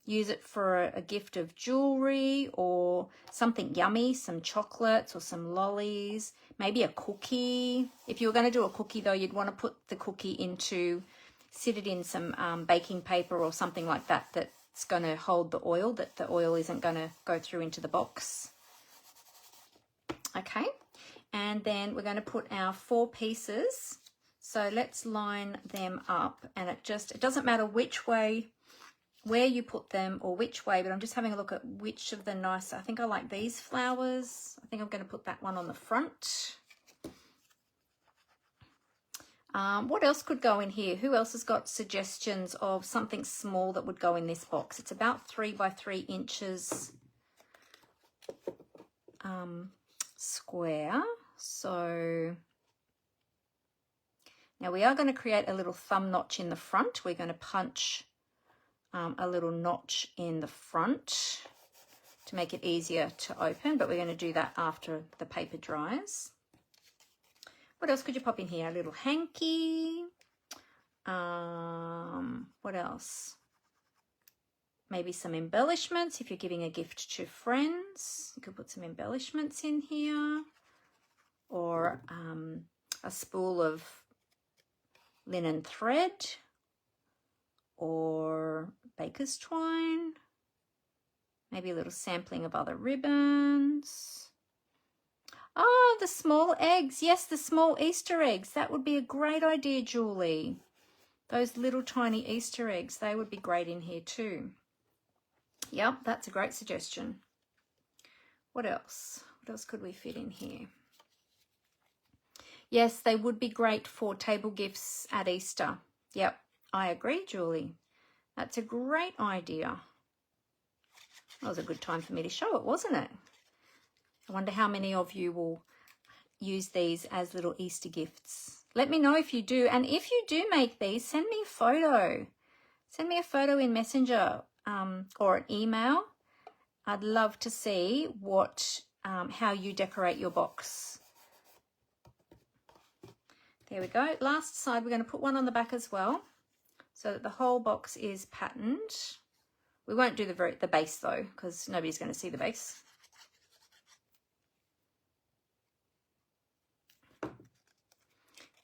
use it for a gift of jewelry or something yummy, some chocolates or some lollies, maybe a cookie. If you were going to do a cookie though, you'd want to put the cookie into, sit it in some baking paper or something like that that's going to hold the oil, that the oil isn't going to go through into the box. Okay, And then we're going to put our 4 pieces. So let's line them up, and it doesn't matter which way, where you put them or which way, but I'm just having a look at which of the nicer. I think I like these flowers. I think I'm going to put that one on the front. What else could go in here? Who else has got suggestions of something small that would go in this box? It's about 3 by 3 inches square. So now we are going to create a little thumb notch in the front. We're going to punch a little notch in the front to make it easier to open, but we're going to do that after the paper dries. What else could you pop in here? A little hanky. What else? Maybe some embellishments. If you're giving a gift to friends, you could put some embellishments in here. Or a spool of linen thread, or baker's twine, maybe a little sampling of other ribbons. Oh, the small eggs. Yes, the small Easter eggs. That would be a great idea, Julie. Those little tiny Easter eggs, they would be great in here too. Yep, that's a great suggestion. What else? What else could we fit in here? Yes, they would be great for table gifts at Easter. Yep, I agree, Julie. That's a great idea. That was a good time for me to show it, wasn't it? I wonder how many of you will use these as little Easter gifts. Let me know if you do. And if you do make these, send me a photo. Send me a photo in Messenger or an email. I'd love to see how you decorate your box. There we go. Last side, we're going to put one on the back as well, so that the whole box is patterned. We won't do the base though, because nobody's going to see the base.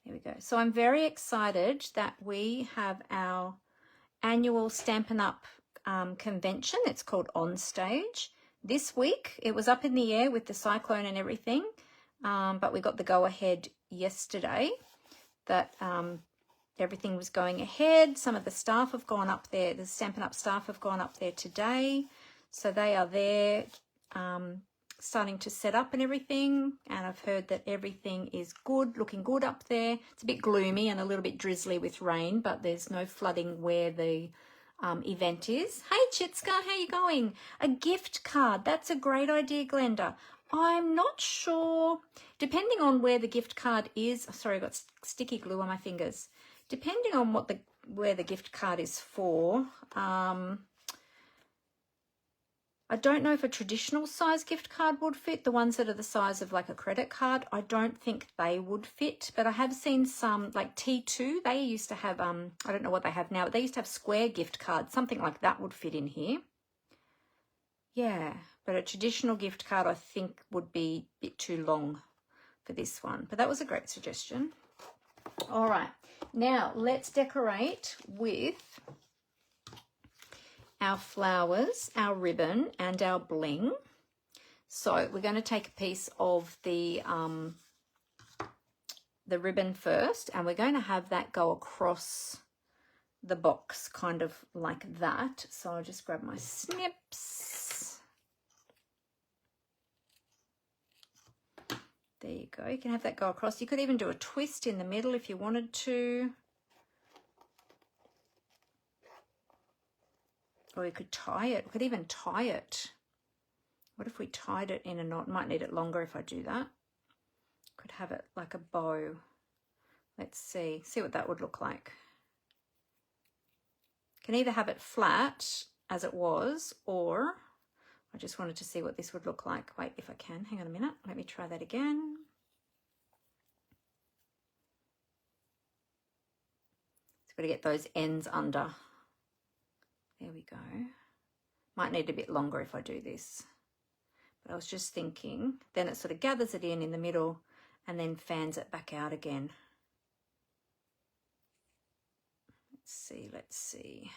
There we go. So I'm very excited that we have our annual Stampin' Up! Convention. It's called On Stage. This week, it was up in the air with the cyclone and everything, but we got the go-ahead yesterday that everything was going ahead. Some of the staff have gone up there. The Stampin' Up! Staff have gone up there today. So they are there starting to set up and everything. And I've heard that everything is good, looking good up there. It's a bit gloomy and a little bit drizzly with rain, but there's no flooding where the event is. Hey, Chitska, how you going? A gift card. That's a great idea, Glenda. I'm not sure, depending on where the gift card is. Sorry, I got sticky glue on my fingers. Depending on where the gift card is for, I don't know if a traditional size gift card would fit. The ones that are the size of like a credit card, I don't think they would fit. But I have seen some like T2. They used to have, I don't know what they have now, but they used to have square gift cards. Something like that would fit in here. Yeah, but a traditional gift card I think would be a bit too long for this one. But that was a great suggestion. All right, now let's decorate with our flowers, our ribbon, and our bling. So we're going to take a piece of the ribbon first, and we're going to have that go across the box, kind of like that. So I'll just grab my snips. There you go. You can have that go across. You could even do a twist in the middle if you wanted to. Or you could tie it. We could even tie it. What if we tied it in a knot? Might need it longer if I do that. Could have it like a bow. Let's see. See what that would look like. Can either have it flat as it was, or I just wanted to see what this would look like. Wait, if I can, hang on a minute. Let me try that again. It's got to get those ends under. There we go. Might need a bit longer if I do this. But I was just thinking, then it sort of gathers it in the middle and then fans it back out again. Let's see.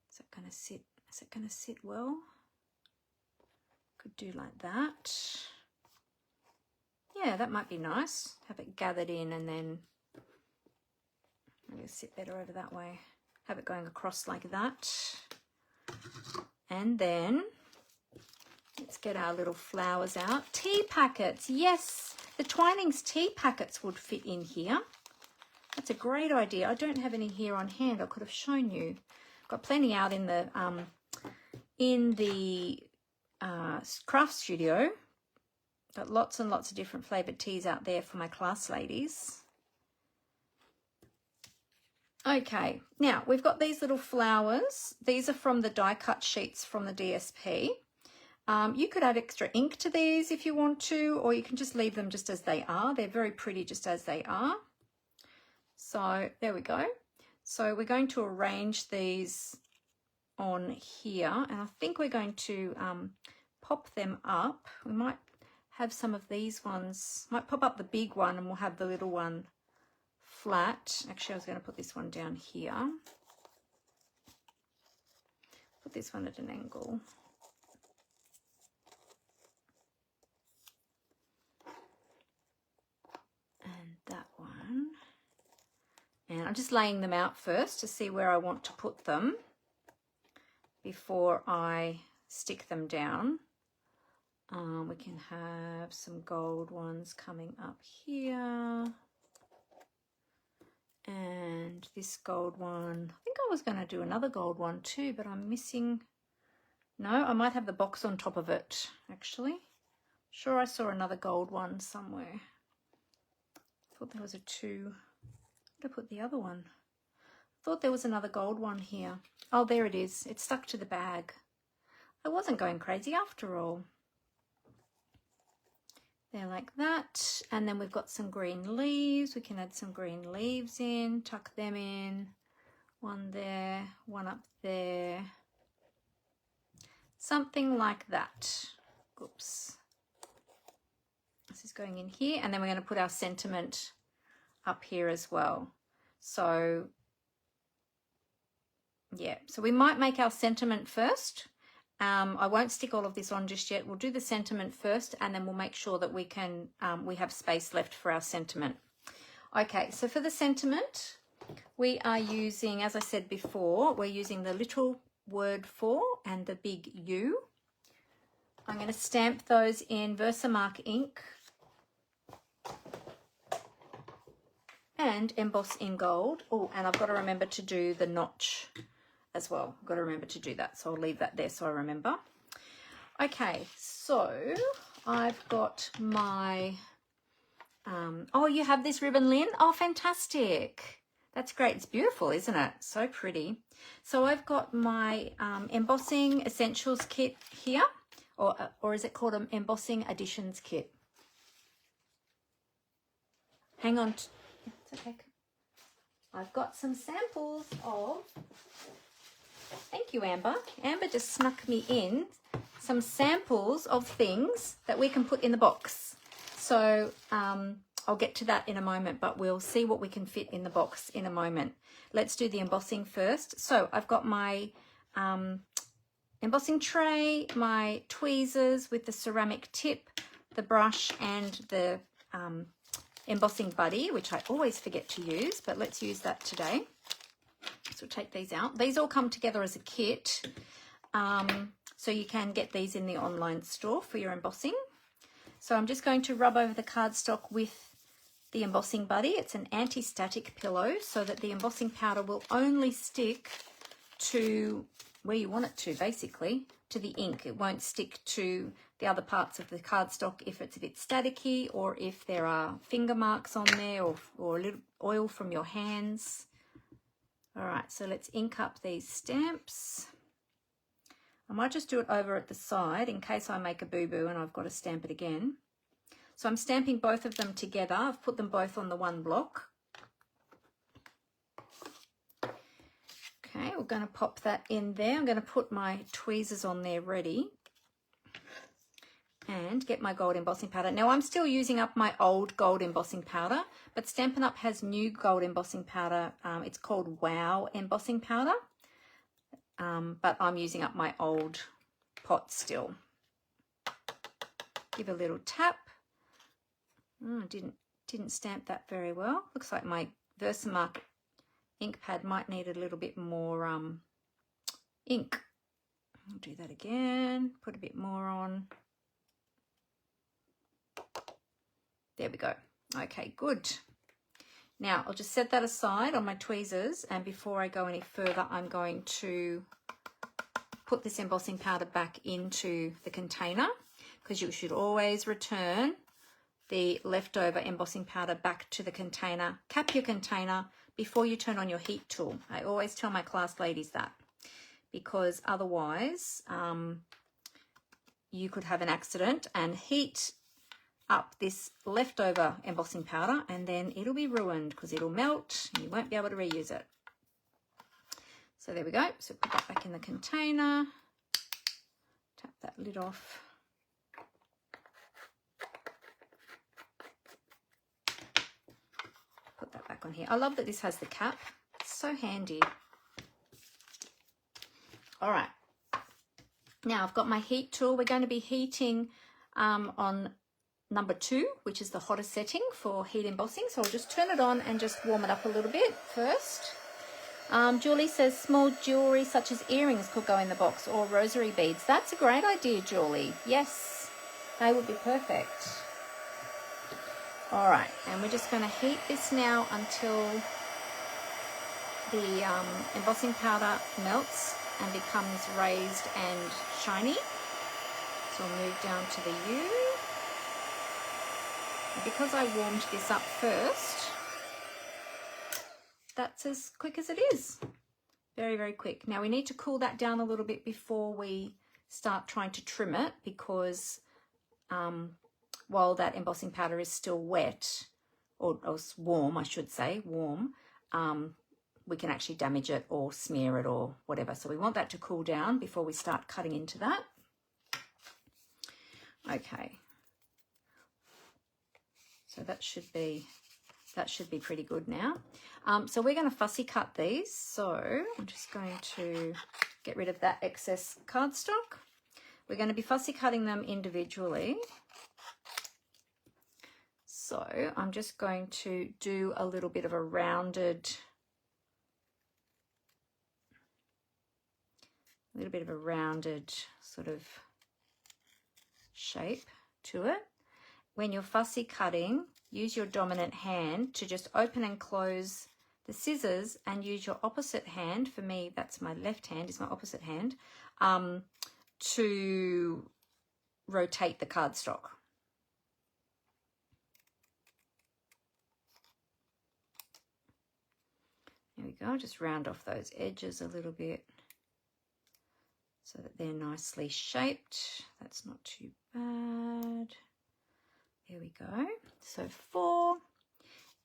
Is it going to sit well? Could do like that. Yeah, that might be nice. Have it gathered in and then maybe sit better over that way. Have it going across like that. And then let's get our little flowers out. Tea packets, yes. The Twinings tea packets would fit in here. That's a great idea. I don't have any here on hand. I could have shown you. Got plenty out in the craft studio. Got lots and lots of different flavoured teas out there for my class ladies. Okay, now we've got these little flowers. These are from the die cut sheets from the DSP. You could add extra ink to these if you want to, or you can just leave them just as they are. They're very pretty just as they are. So there we go. So we're going to arrange these on here, and I think we're going to pop them up. We might have some of these ones, might pop up the big one and we'll have the little one flat. Actually, I was going to put this one down here. Put this one at an angle. And that one. And I'm just laying them out first to see where I want to put them before I stick them down. We can have some gold ones coming up here. And this gold one, I think I was going to do another gold one too, but I'm missing. No, I might have the box on top of it, actually. Sure, I saw another gold one somewhere. Thought there was a two. Where did I put the other one? Thought there was another gold one here. Oh, there it is. It's stuck to the bag. I wasn't going crazy after all. There like that. And then we've got some green leaves. We can add some green leaves in, tuck them in. One there, one up there. Something like that. Oops. This is going in here. And then we're going to put our sentiment up here as well. So yeah, so we might make our sentiment first. I won't stick all of this on just yet. We'll do the sentiment first, and then we'll make sure that we can we have space left for our sentiment. Okay, so for the sentiment, we are using, as I said before, we're using the little word for and the big U. I'm going to stamp those in Versamark ink and emboss in gold. Oh, and I've got to remember to do the notch as well. I've got to remember to do that, so I'll leave that there so I remember. Okay, so I've got my oh, you have this ribbon, Lynn? Oh, fantastic. That's great. It's beautiful, isn't it? So pretty. So I've got my embossing essentials kit here, or is it called an embossing additions kit? Hang on. It's okay. I've got some samples of, thank you, Amber. Amber just snuck me in some samples of things that we can put in the box. So I'll get to that in a moment, but we'll see what we can fit in the box in a moment. Let's do the embossing first. So I've got my embossing tray, my tweezers with the ceramic tip, the brush, and the embossing buddy, which I always forget to use, but let's use that today. So we'll take these out. These all come together as a kit, so you can get these in the online store for your embossing. So I'm just going to rub over the cardstock with the embossing buddy. It's an anti-static pillow so that the embossing powder will only stick to where you want it to, basically, to the ink. It won't stick to the other parts of the cardstock if it's a bit staticky, or if there are finger marks on there, or a little oil from your hands. All right, so let's ink up these stamps. I might just do it over at the side in case I make a boo-boo and I've got to stamp it again. So I'm stamping both of them together. I've put them both on the one block. Okay, we're going to pop that in there. I'm going to put my tweezers on there ready and get my gold embossing powder. Now I'm still using up my old gold embossing powder, but Stampin' Up! Has new gold embossing powder. It's called Wow embossing powder, but I'm using up my old pot still. give a little tap. Oh, didn't stamp that very well. Looks like my Versamark ink pad might need a little bit more ink. I'll do that again, put a bit more on. There we go. Okay, good. Now I'll just set that aside on my tweezers, and before I go any further, I'm going to put this embossing powder back into the container, because you should always return the leftover embossing powder back to the container. Cap your container before you turn on your heat tool. I always tell my class ladies that, because otherwise you could have an accident and heat up this leftover embossing powder, and then it'll be ruined because it'll melt and you won't be able to reuse it. So there we go. So put that back in the container, tap that lid off. Put that back on here. I love that this has the cap. It's so handy. All right. Now I've got my heat tool. We're going to be heating on number 2, which is the hottest setting for heat embossing. So I'll just turn it on and just warm it up a little bit first. Julie says small jewellery such as earrings could go in the box, or rosary beads. That's a great idea, Julie. Yes, they would be perfect. All right, and we're just going to heat this now until the embossing powder melts and becomes raised and shiny. So I'll move down to the U. And because I warmed this up first, that's as quick as it is. Very, very quick. Now we need to cool that down a little bit before we start trying to trim it, because while that embossing powder is still wet, or warm, I should say, warm, we can actually damage it or smear it or whatever. So we want that to cool down before we start cutting into that. Okay. So that should be pretty good now. So we're going to fussy cut these. So I'm just going to get rid of that excess cardstock. We're going to be fussy cutting them individually. So I'm just going to do a little bit of a rounded sort of shape to it. When you're fussy cutting, use your dominant hand to just open and close the scissors, and use your opposite hand, for me that's my left hand, is my opposite hand, to rotate the cardstock. There we go, just round off those edges a little bit so that they're nicely shaped. That's not too bad. There we go. So 4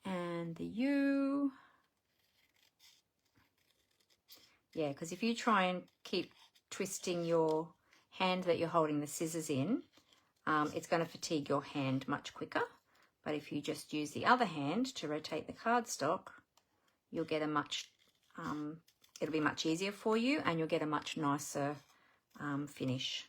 and the U. Yeah, because if you try and keep twisting your hand that you're holding the scissors in, it's going to fatigue your hand much quicker. But if you just use the other hand to rotate the cardstock, you'll get a much, it'll be much easier for you, and you'll get a much nicer finish.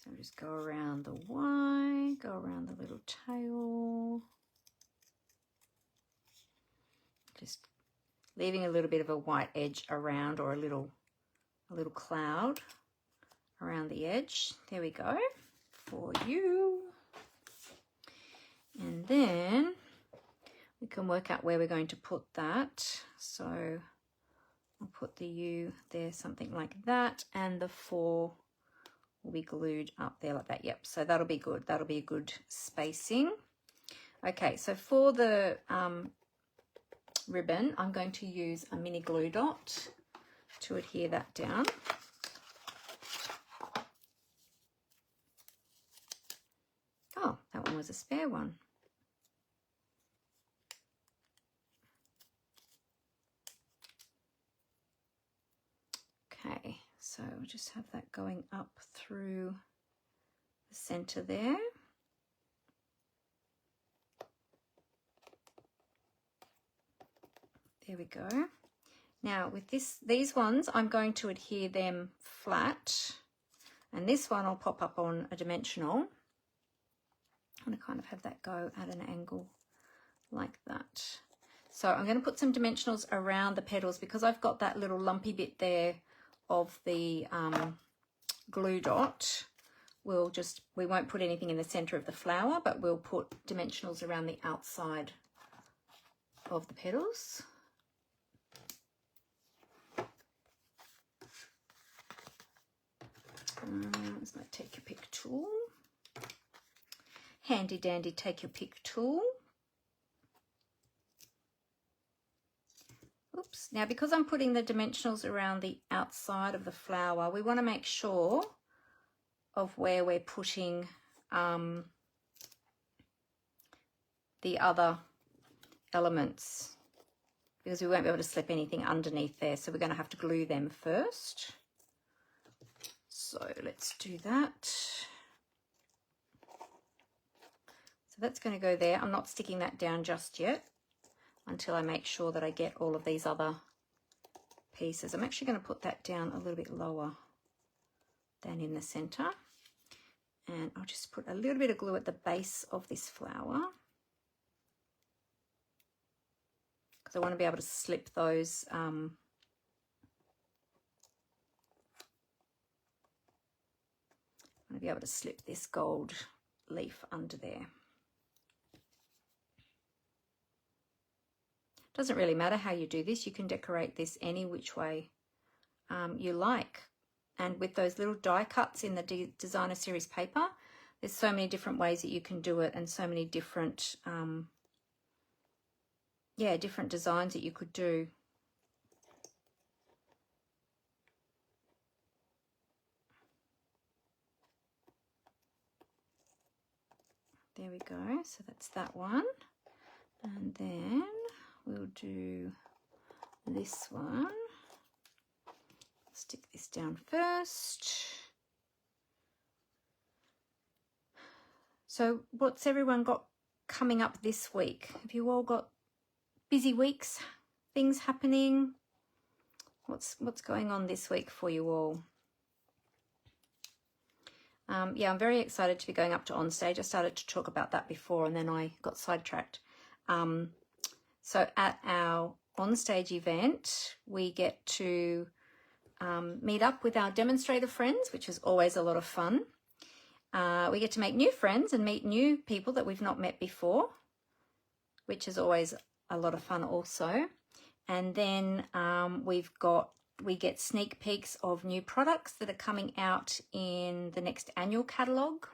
So just go around the Y, go around the little tail, just leaving a little bit of a white edge around, or a little cloud around the edge. There we go, for you. And then we can work out where we're going to put that. So I'll put the U there, something like that, and the 4 will be glued up there like that. Yep, so that'll be good. That'll be a good spacing. Okay, so for the ribbon, I'm going to use a mini glue dot to adhere that down. Oh, that one was a spare one. Okay, so we'll just have that going up through the center there. There we go. Now with these ones, I'm going to adhere them flat, and this one I'll pop up on a dimensional. I'm going to kind of have that go at an angle like that. So I'm going to put some dimensionals around the petals because I've got that little lumpy bit there of the glue dot. We won't put anything in the center of the flower, but we'll put dimensionals around the outside of the petals. Let's take your pick tool. Handy dandy, take your pick tool. Oops. Now, because I'm putting the dimensionals around the outside of the flower, we want to make sure of where we're putting the other elements, because we won't be able to slip anything underneath there. So we're going to have to glue them first. So let's do that. So that's going to go there. I'm not sticking that down just yet until I make sure that I get all of these other pieces. I'm actually going to put that down a little bit lower than in the center. And I'll just put a little bit of glue at the base of this flower, because I want to be able to slip those I want to be able to slip this gold leaf under there. Doesn't really matter how you do this. You can decorate this any which way you like. And with those little die cuts in the designer series paper, there's so many different ways that you can do it, and so many different different designs that you could do. There we go. So that's that one. And then we'll do this one. Stick this down first. So what's everyone got coming up this week? Have you all got busy weeks, things happening? What's going on this week for you all? Yeah, I'm very excited to be going up to Onstage. I started to talk about that before and then I got sidetracked. So at our Onstage event, we get to meet up with our demonstrator friends, which is always a lot of fun. We get to make new friends and meet new people that we've not met before, which is always a lot of fun also. And then we get sneak peeks of new products that are coming out in the next annual catalogue.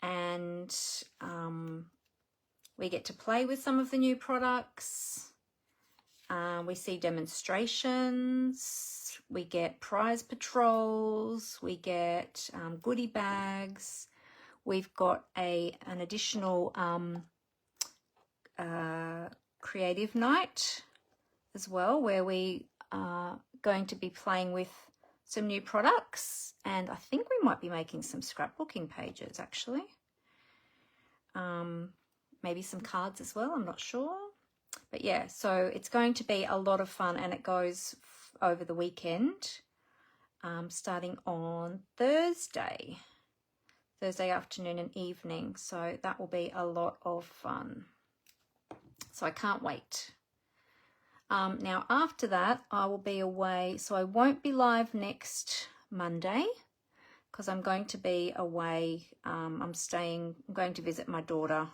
And we get to play with some of the new products. We see demonstrations. We get prize patrols. We get goodie bags. We've got an additional creative night as well, where we are going to be playing with some new products, and I think we might be making some scrapbooking pages actually. Maybe some cards as well, I'm not sure. But yeah, so it's going to be a lot of fun, and it goes over the weekend, starting on Thursday afternoon and evening. So that will be a lot of fun. So I can't wait. Now after that, I will be away. So I won't be live next Monday because I'm going to be away. I'm going to visit my daughter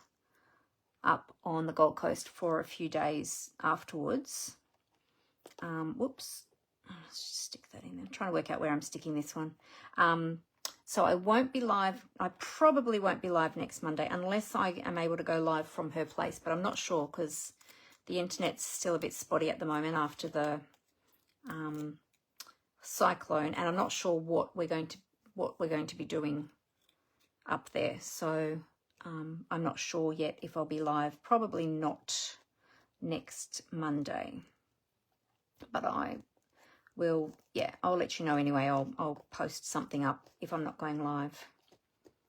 up on the Gold Coast for a few days afterwards. Whoops, let's just stick that in there. I'm trying to work out where I'm sticking this one. So I won't be live. I probably won't be live next Monday unless I am able to go live from her place, but I'm not sure because the internet's still a bit spotty at the moment after the cyclone, and I'm not sure what we're going to be doing up there. So I'm not sure yet if I'll be live. Probably not next Monday, but I will. Yeah, I'll let you know anyway. I'll post something up if I'm not going live.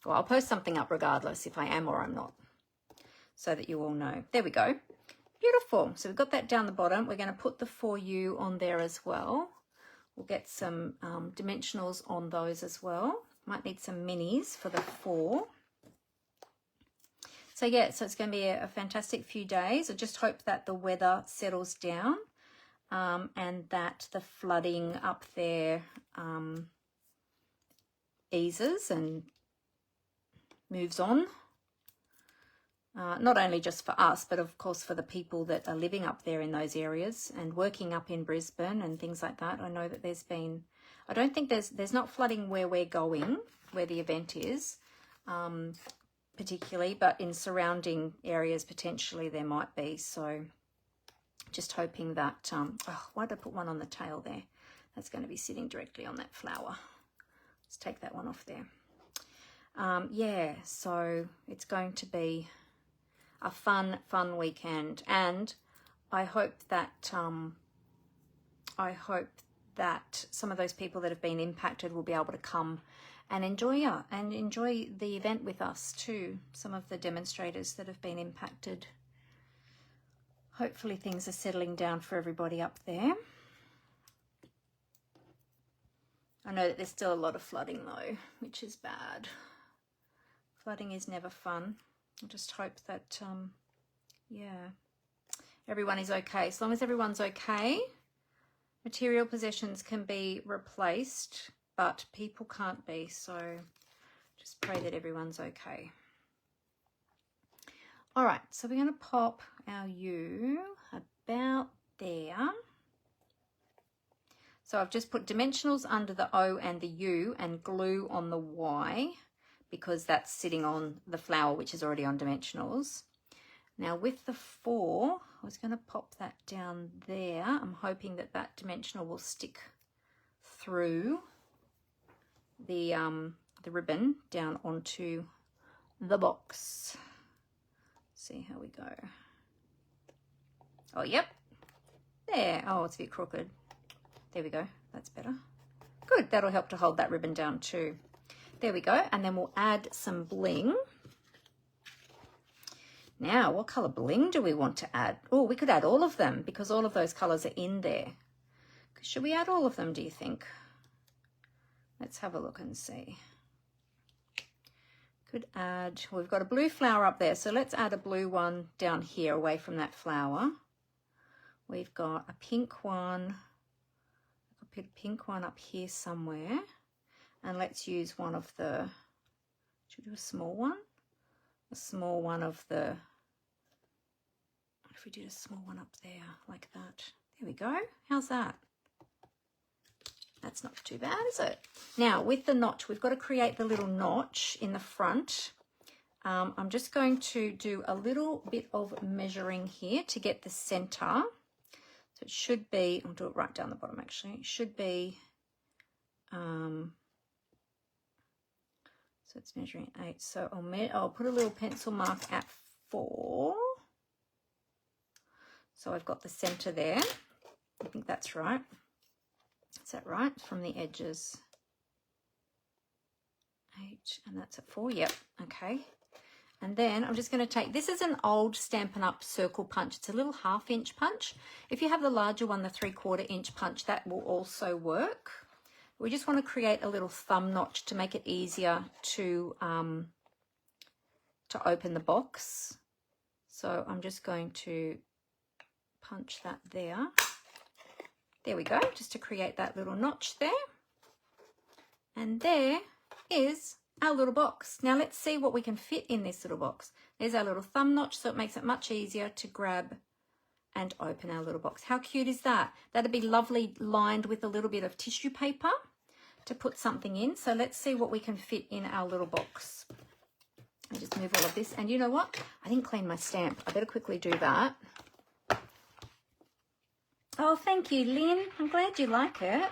Well, I'll post something up regardless if I am or I'm not, so that you all know. There we go. Beautiful. So we've got that down the bottom. We're going to put the For You on there as well. We'll get some dimensionals on those as well. Might need some minis for the 4. So yeah, so it's going to be a fantastic few days. I just hope that the weather settles down and that the flooding up there eases and moves on. Not only just for us, but of course for the people that are living up there in those areas and working up in Brisbane and things like that. I know that there's been, I don't think there's not flooding where we're going, where the event is, particularly, but in surrounding areas potentially there might be. So just hoping that, oh, why did I put one on the tail there? That's going to be sitting directly on that flower. Let's take that one off there. Yeah, so it's going to be a fun weekend, and I hope that some of those people that have been impacted will be able to come and enjoy the event with us too. Some of the demonstrators that have been impacted. Hopefully things are settling down for everybody up there. I know that there's still a lot of flooding though, which is bad. Flooding is never fun. I just hope that, yeah, everyone is okay. As long as everyone's okay, material possessions can be replaced, but people can't be. So just pray that everyone's okay. All right, so we're going to pop our U about there. So I've just put dimensionals under the O and the U and glue on the Y, because that's sitting on the flower, which is already on dimensionals. Now with the 4, I was going to pop that down there. I'm hoping that that dimensional will stick through the ribbon down onto the box. See how we go. Oh, yep. There. Oh, it's a bit crooked. There we go. That's better. Good. That'll help to hold that ribbon down too. There we go, and then we'll add some bling. Now, what colour bling do we want to add? Oh, we could add all of them because all of those colours are in there. Should we add all of them, do you think? Let's have a look and see. Could add, well, we've got a blue flower up there, so let's add a blue one down here away from that flower. We've got a pink one. I'll put a pink one up here somewhere. And let's use one of the, should we do a small one? A small one of the, if we did a small one up there like that. There we go. How's that? That's not too bad, is it? Now with the notch, we've got to create the little notch in the front. I'm just going to do a little bit of measuring here to get the center. So it should be, I'll do it right down the bottom actually. It should be, so it's measuring 8. So I'll put a little pencil mark at 4. So I've got the center there. I think that's right. Is that right? From the edges. 8, and that's at 4. Yep. Okay. And then I'm just going to take, this is an old Stampin' Up circle punch. It's a little 1/2 inch punch. If you have the larger one, the 3/4 inch punch, that will also work. We just want to create a little thumb notch to make it easier to open the box. So I'm just going to punch that there. There we go, just to create that little notch there. And there is our little box. Now let's see what we can fit in this little box. There's our little thumb notch, so it makes it much easier to grab and open our little box. How cute is that? That'd be lovely lined with a little bit of tissue paper to put something in. So let's see what we can fit in our little box. I just move all of this. And you know what? I didn't clean my stamp. I better quickly do that. Oh, thank you, Lynn. I'm glad you like it.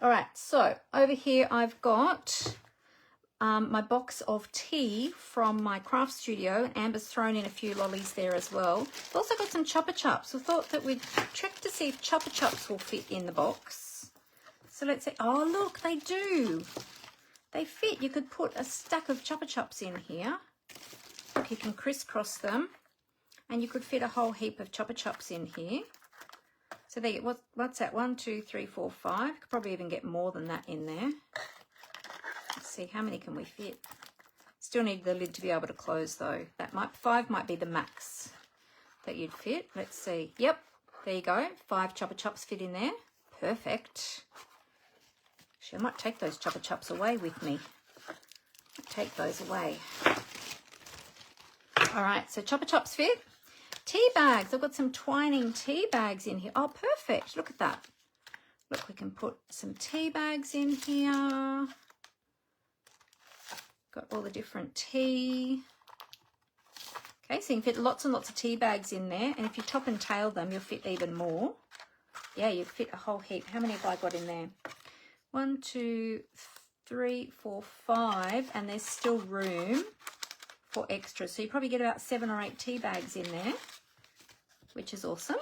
All right, so over here I've got my box of tea from my craft studio, and Amber's thrown in a few lollies there as well. I've also got some Chupa Chups. I thought that we'd check to see if Chupa Chups will fit in the box. So let's see. Oh, look, they do. They fit. You could put a stack of Chupa Chups in here. look, you can crisscross them, and you could fit a whole heap of Chopper Chops in here. So there, what's that? 1, 2, 3, 4, 5. Could probably even get more than that in there. Let's see, how many can we fit? Still need the lid to be able to close though. 5 might be the max that you'd fit. Let's see. Yep, there you go. 5 Chopper Chops fit in there. Perfect. Actually, I might take those Chopper Chops away with me. Take those away. All right, so Chopper Chops fit. Tea bags. I've got some twining tea bags in here. Oh, perfect. Look at that. Look, we can put some tea bags in here. Got all the different tea. Okay, so you can fit lots and lots of tea bags in there. And if you top and tail them, you'll fit even more. Yeah, you fit a whole heap. How many have I got in there? 1, 2, 3, 4, 5. And there's still room for extras. So you probably get about 7 or 8 tea bags in there, which is awesome.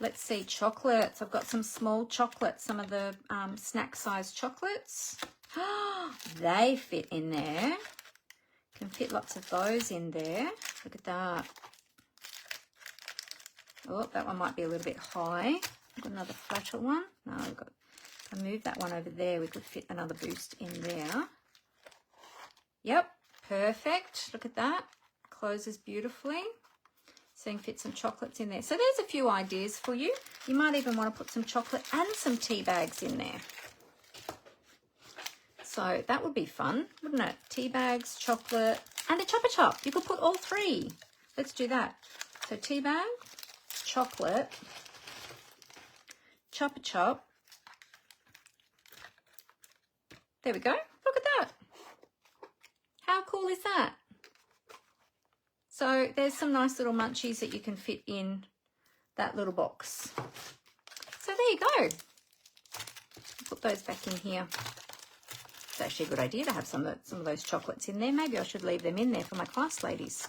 Let's see, chocolates. I've got some small chocolates, some of the snack size chocolates. They fit in there. Can fit lots of those in there. Look at that. Oh, that one might be a little bit high. I've got another flatter one. No, I've got, if I move that one over there, we could fit another boost in there. Yep, perfect. Look at that. Closes beautifully. So you can fit some chocolates in there. So there's a few ideas for you. You might even want to put some chocolate and some tea bags in there. So that would be fun, wouldn't it? Tea bags, chocolate, and a Chopper Chop. You could put all 3. Let's do that. So tea bag, chocolate, Chopper Chop. There we go. Look at that. How cool is that? So there's some nice little munchies that you can fit in that little box. So there you go. Put those back in here. It's actually a good idea to have some of those chocolates in there. Maybe I should leave them in there for my class ladies.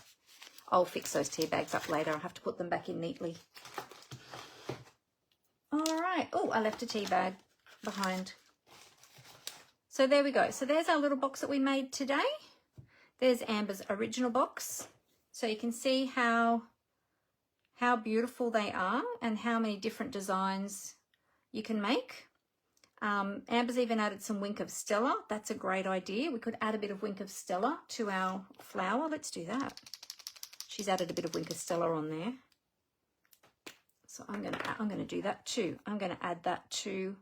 I'll fix those tea bags up later. I'll have to put them back in neatly. All right. Oh, I left a tea bag behind. So there we go. So there's our little box that we made today. There's Amber's original box. So you can see how beautiful they are and how many different designs you can make. Amber's even added some Wink of Stella. That's a great idea. We could add a bit of Wink of Stella to our flower. Let's do that. She's added a bit of Wink of Stella on there. So I'm gonna do that too. I'm gonna add that to,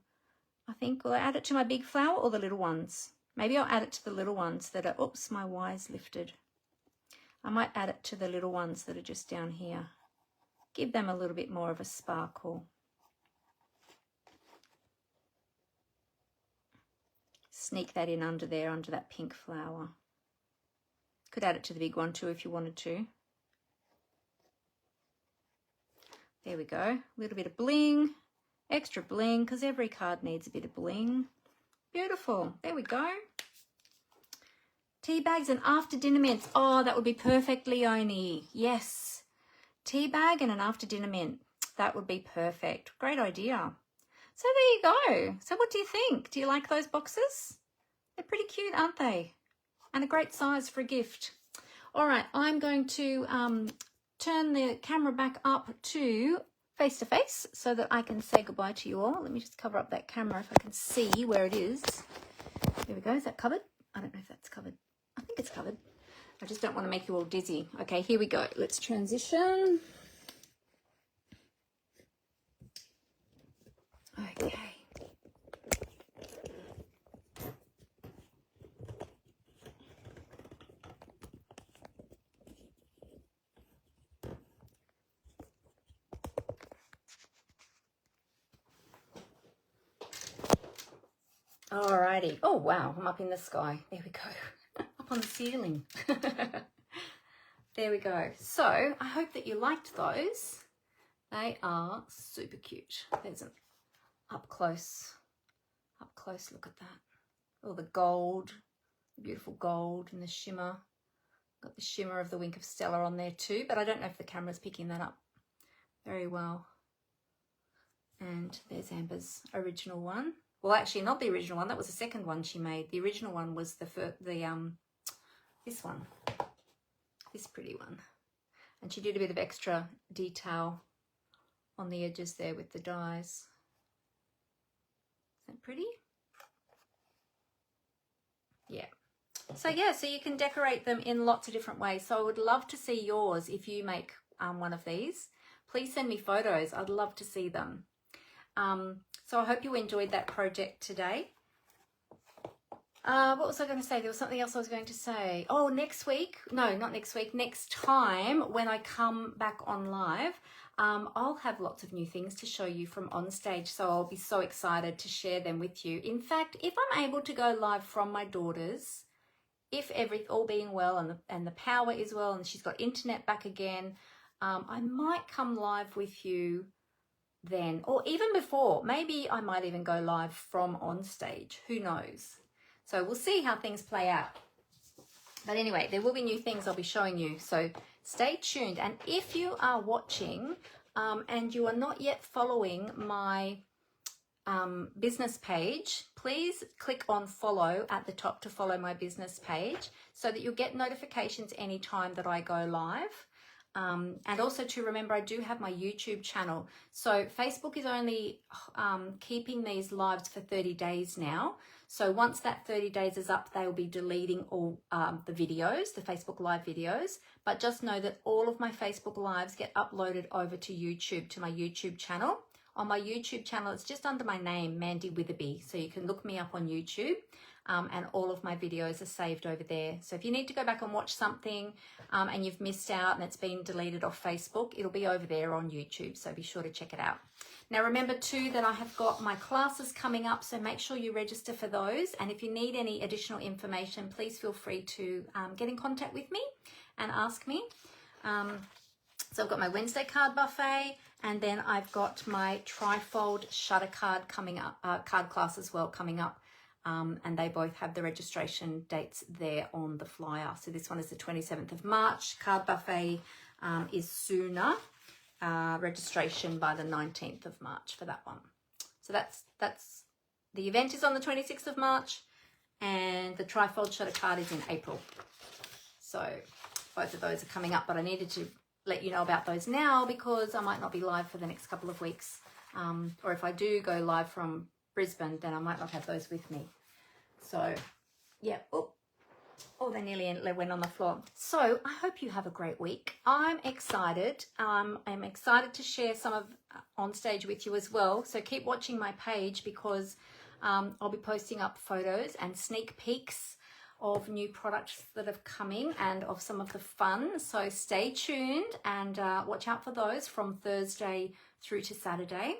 I think, will I add it to my big flower or the little ones? Maybe I'll add it to the little ones that are, oops, my Y's lifted. I might add it to the little ones that are just down here. Give them a little bit more of a sparkle. Sneak that in under there, under that pink flower. Could add it to the big one too if you wanted to. There we go. A little bit of bling, extra bling, because every card needs a bit of bling. Beautiful. There we go. Tea bags and after dinner mints. Oh, that would be perfect, Leonie. Yes. Tea bag and an after dinner mint. That would be perfect. Great idea. So there you go. So what do you think? Do you like those boxes? They're pretty cute, aren't they? And a great size for a gift. All right, I'm going to turn the camera back up to face so that I can say goodbye to you all. Let me just cover up that camera if I can see where it is. There we go. Is that covered? I don't know if that's covered. I think it's covered. I just don't want to make you all dizzy. Okay, here we go. Let's transition. Okay. Alrighty. Oh, wow. I'm up in the sky. There we go. Up on the ceiling. There we go. So I hope that you liked those. They are super cute. There's an up close look at that. Oh, the gold, the beautiful gold and the shimmer. Got the shimmer of the Wink of Stella on there too, but I don't know if the camera's picking that up very well. And there's Amber's original one. Well, actually not the original one. That was the second one she made. The original one was the this one, this pretty one. And she did a bit of extra detail on the edges there with the dies. Isn't that pretty? Yeah. So yeah, so you can decorate them in lots of different ways. So I would love to see yours if you make one of these. Please send me photos. I'd love to see them. So I hope you enjoyed that project today. What was I going to say? There was something else I was going to say. Oh, next week. No, not next week. Next time when I come back on live, I'll have lots of new things to show you from on stage. So I'll be so excited to share them with you. In fact, if I'm able to go live from my daughter's, if all being well and the power is well and she's got internet back again, I might come live with you then, or even before. Maybe I might even go live from on stage. Who knows? So we'll see how things play out. But anyway, there will be new things I'll be showing you. So stay tuned. And if you are watching and you are not yet following my business page, please click on follow at the top to follow my business page so that you'll get notifications anytime that I go live. And also to remember, I do have my YouTube channel. So Facebook is only keeping these lives for 30 days now. So once that 30 days is up, they will be deleting all the videos, the Facebook Live videos. But just know that all of my Facebook Lives get uploaded over to YouTube, to my YouTube channel. On my YouTube channel, it's just under my name, Mandy Witherby. So you can look me up on YouTube. And all of my videos are saved over there. So if you need to go back and watch something and you've missed out and it's been deleted off Facebook, it'll be over there on YouTube. So be sure to check it out. Now remember too that I have got my classes coming up, so make sure you register for those. And if you need any additional information, please feel free to get in contact with me and ask me. So I've got my Wednesday card buffet, and then I've got my trifold shutter card coming up, card class as well coming up. And they both have the registration dates there on the flyer. So this one is the 27th of March. Card buffet is sooner. Registration by the 19th of March for that one. So that's the event is on the 26th of March, and the trifold shutter card is in April. So both of those are coming up, but I needed to let you know about those now because I might not be live for the next couple of weeks. Or if I do go live from Brisbane, then I might not have those with me. So yeah, oh, they nearly went on the floor. So I hope you have a great week. I'm excited. I'm excited to share some of on stage with you as well. So keep watching my page because I'll be posting up photos and sneak peeks of new products that are coming and of some of the fun. So stay tuned and watch out for those from Thursday through to Saturday.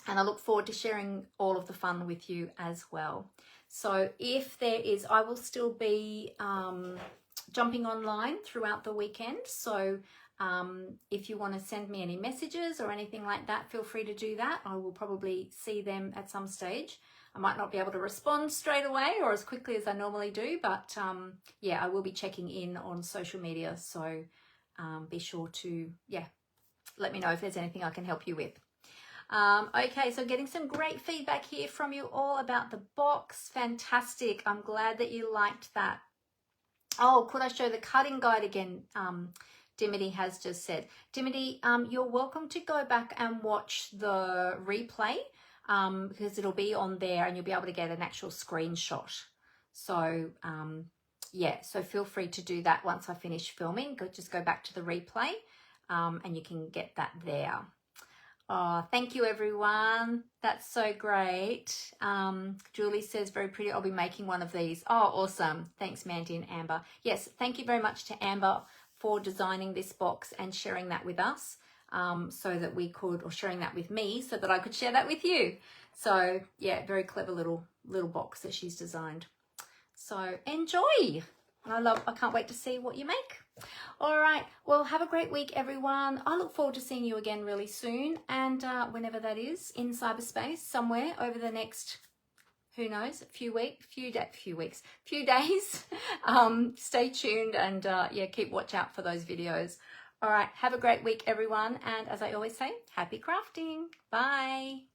And I look forward to sharing all of the fun with you as well. So if there is, I will still be jumping online throughout the weekend. So if you want to send me any messages or anything like that, feel free to do that. I will probably see them at some stage. I might not be able to respond straight away or as quickly as I normally do, but yeah, I will be checking in on social media. So be sure to, yeah, let me know if there's anything I can help you with. Okay, so getting some great feedback here from you all about the box. Fantastic. I'm glad that you liked that. Oh, could I show the cutting guide again? Dimity has just said. Dimity, you're welcome to go back and watch the replay because it'll be on there and you'll be able to get an actual screenshot. So, yeah, so feel free to do that once I finish filming. Just go back to the replay and you can get that there. Oh, thank you, everyone. That's so great. Julie says, very pretty. I'll be making one of these. Oh, awesome. Thanks, Mandy and Amber. Yes, thank you very much to Amber for designing this box and sharing that with us so that we could, or sharing that with me so that I could share that with you. So, yeah, very clever little box that she's designed. So, enjoy. I can't wait to see what you make. All right, well, have a great week, everyone. I look forward to seeing you again really soon, and whenever that is, in cyberspace somewhere over the next, who knows, few days. Stay tuned and yeah, watch out for those videos. All right, have a great week, everyone, and as I always say, happy crafting. Bye.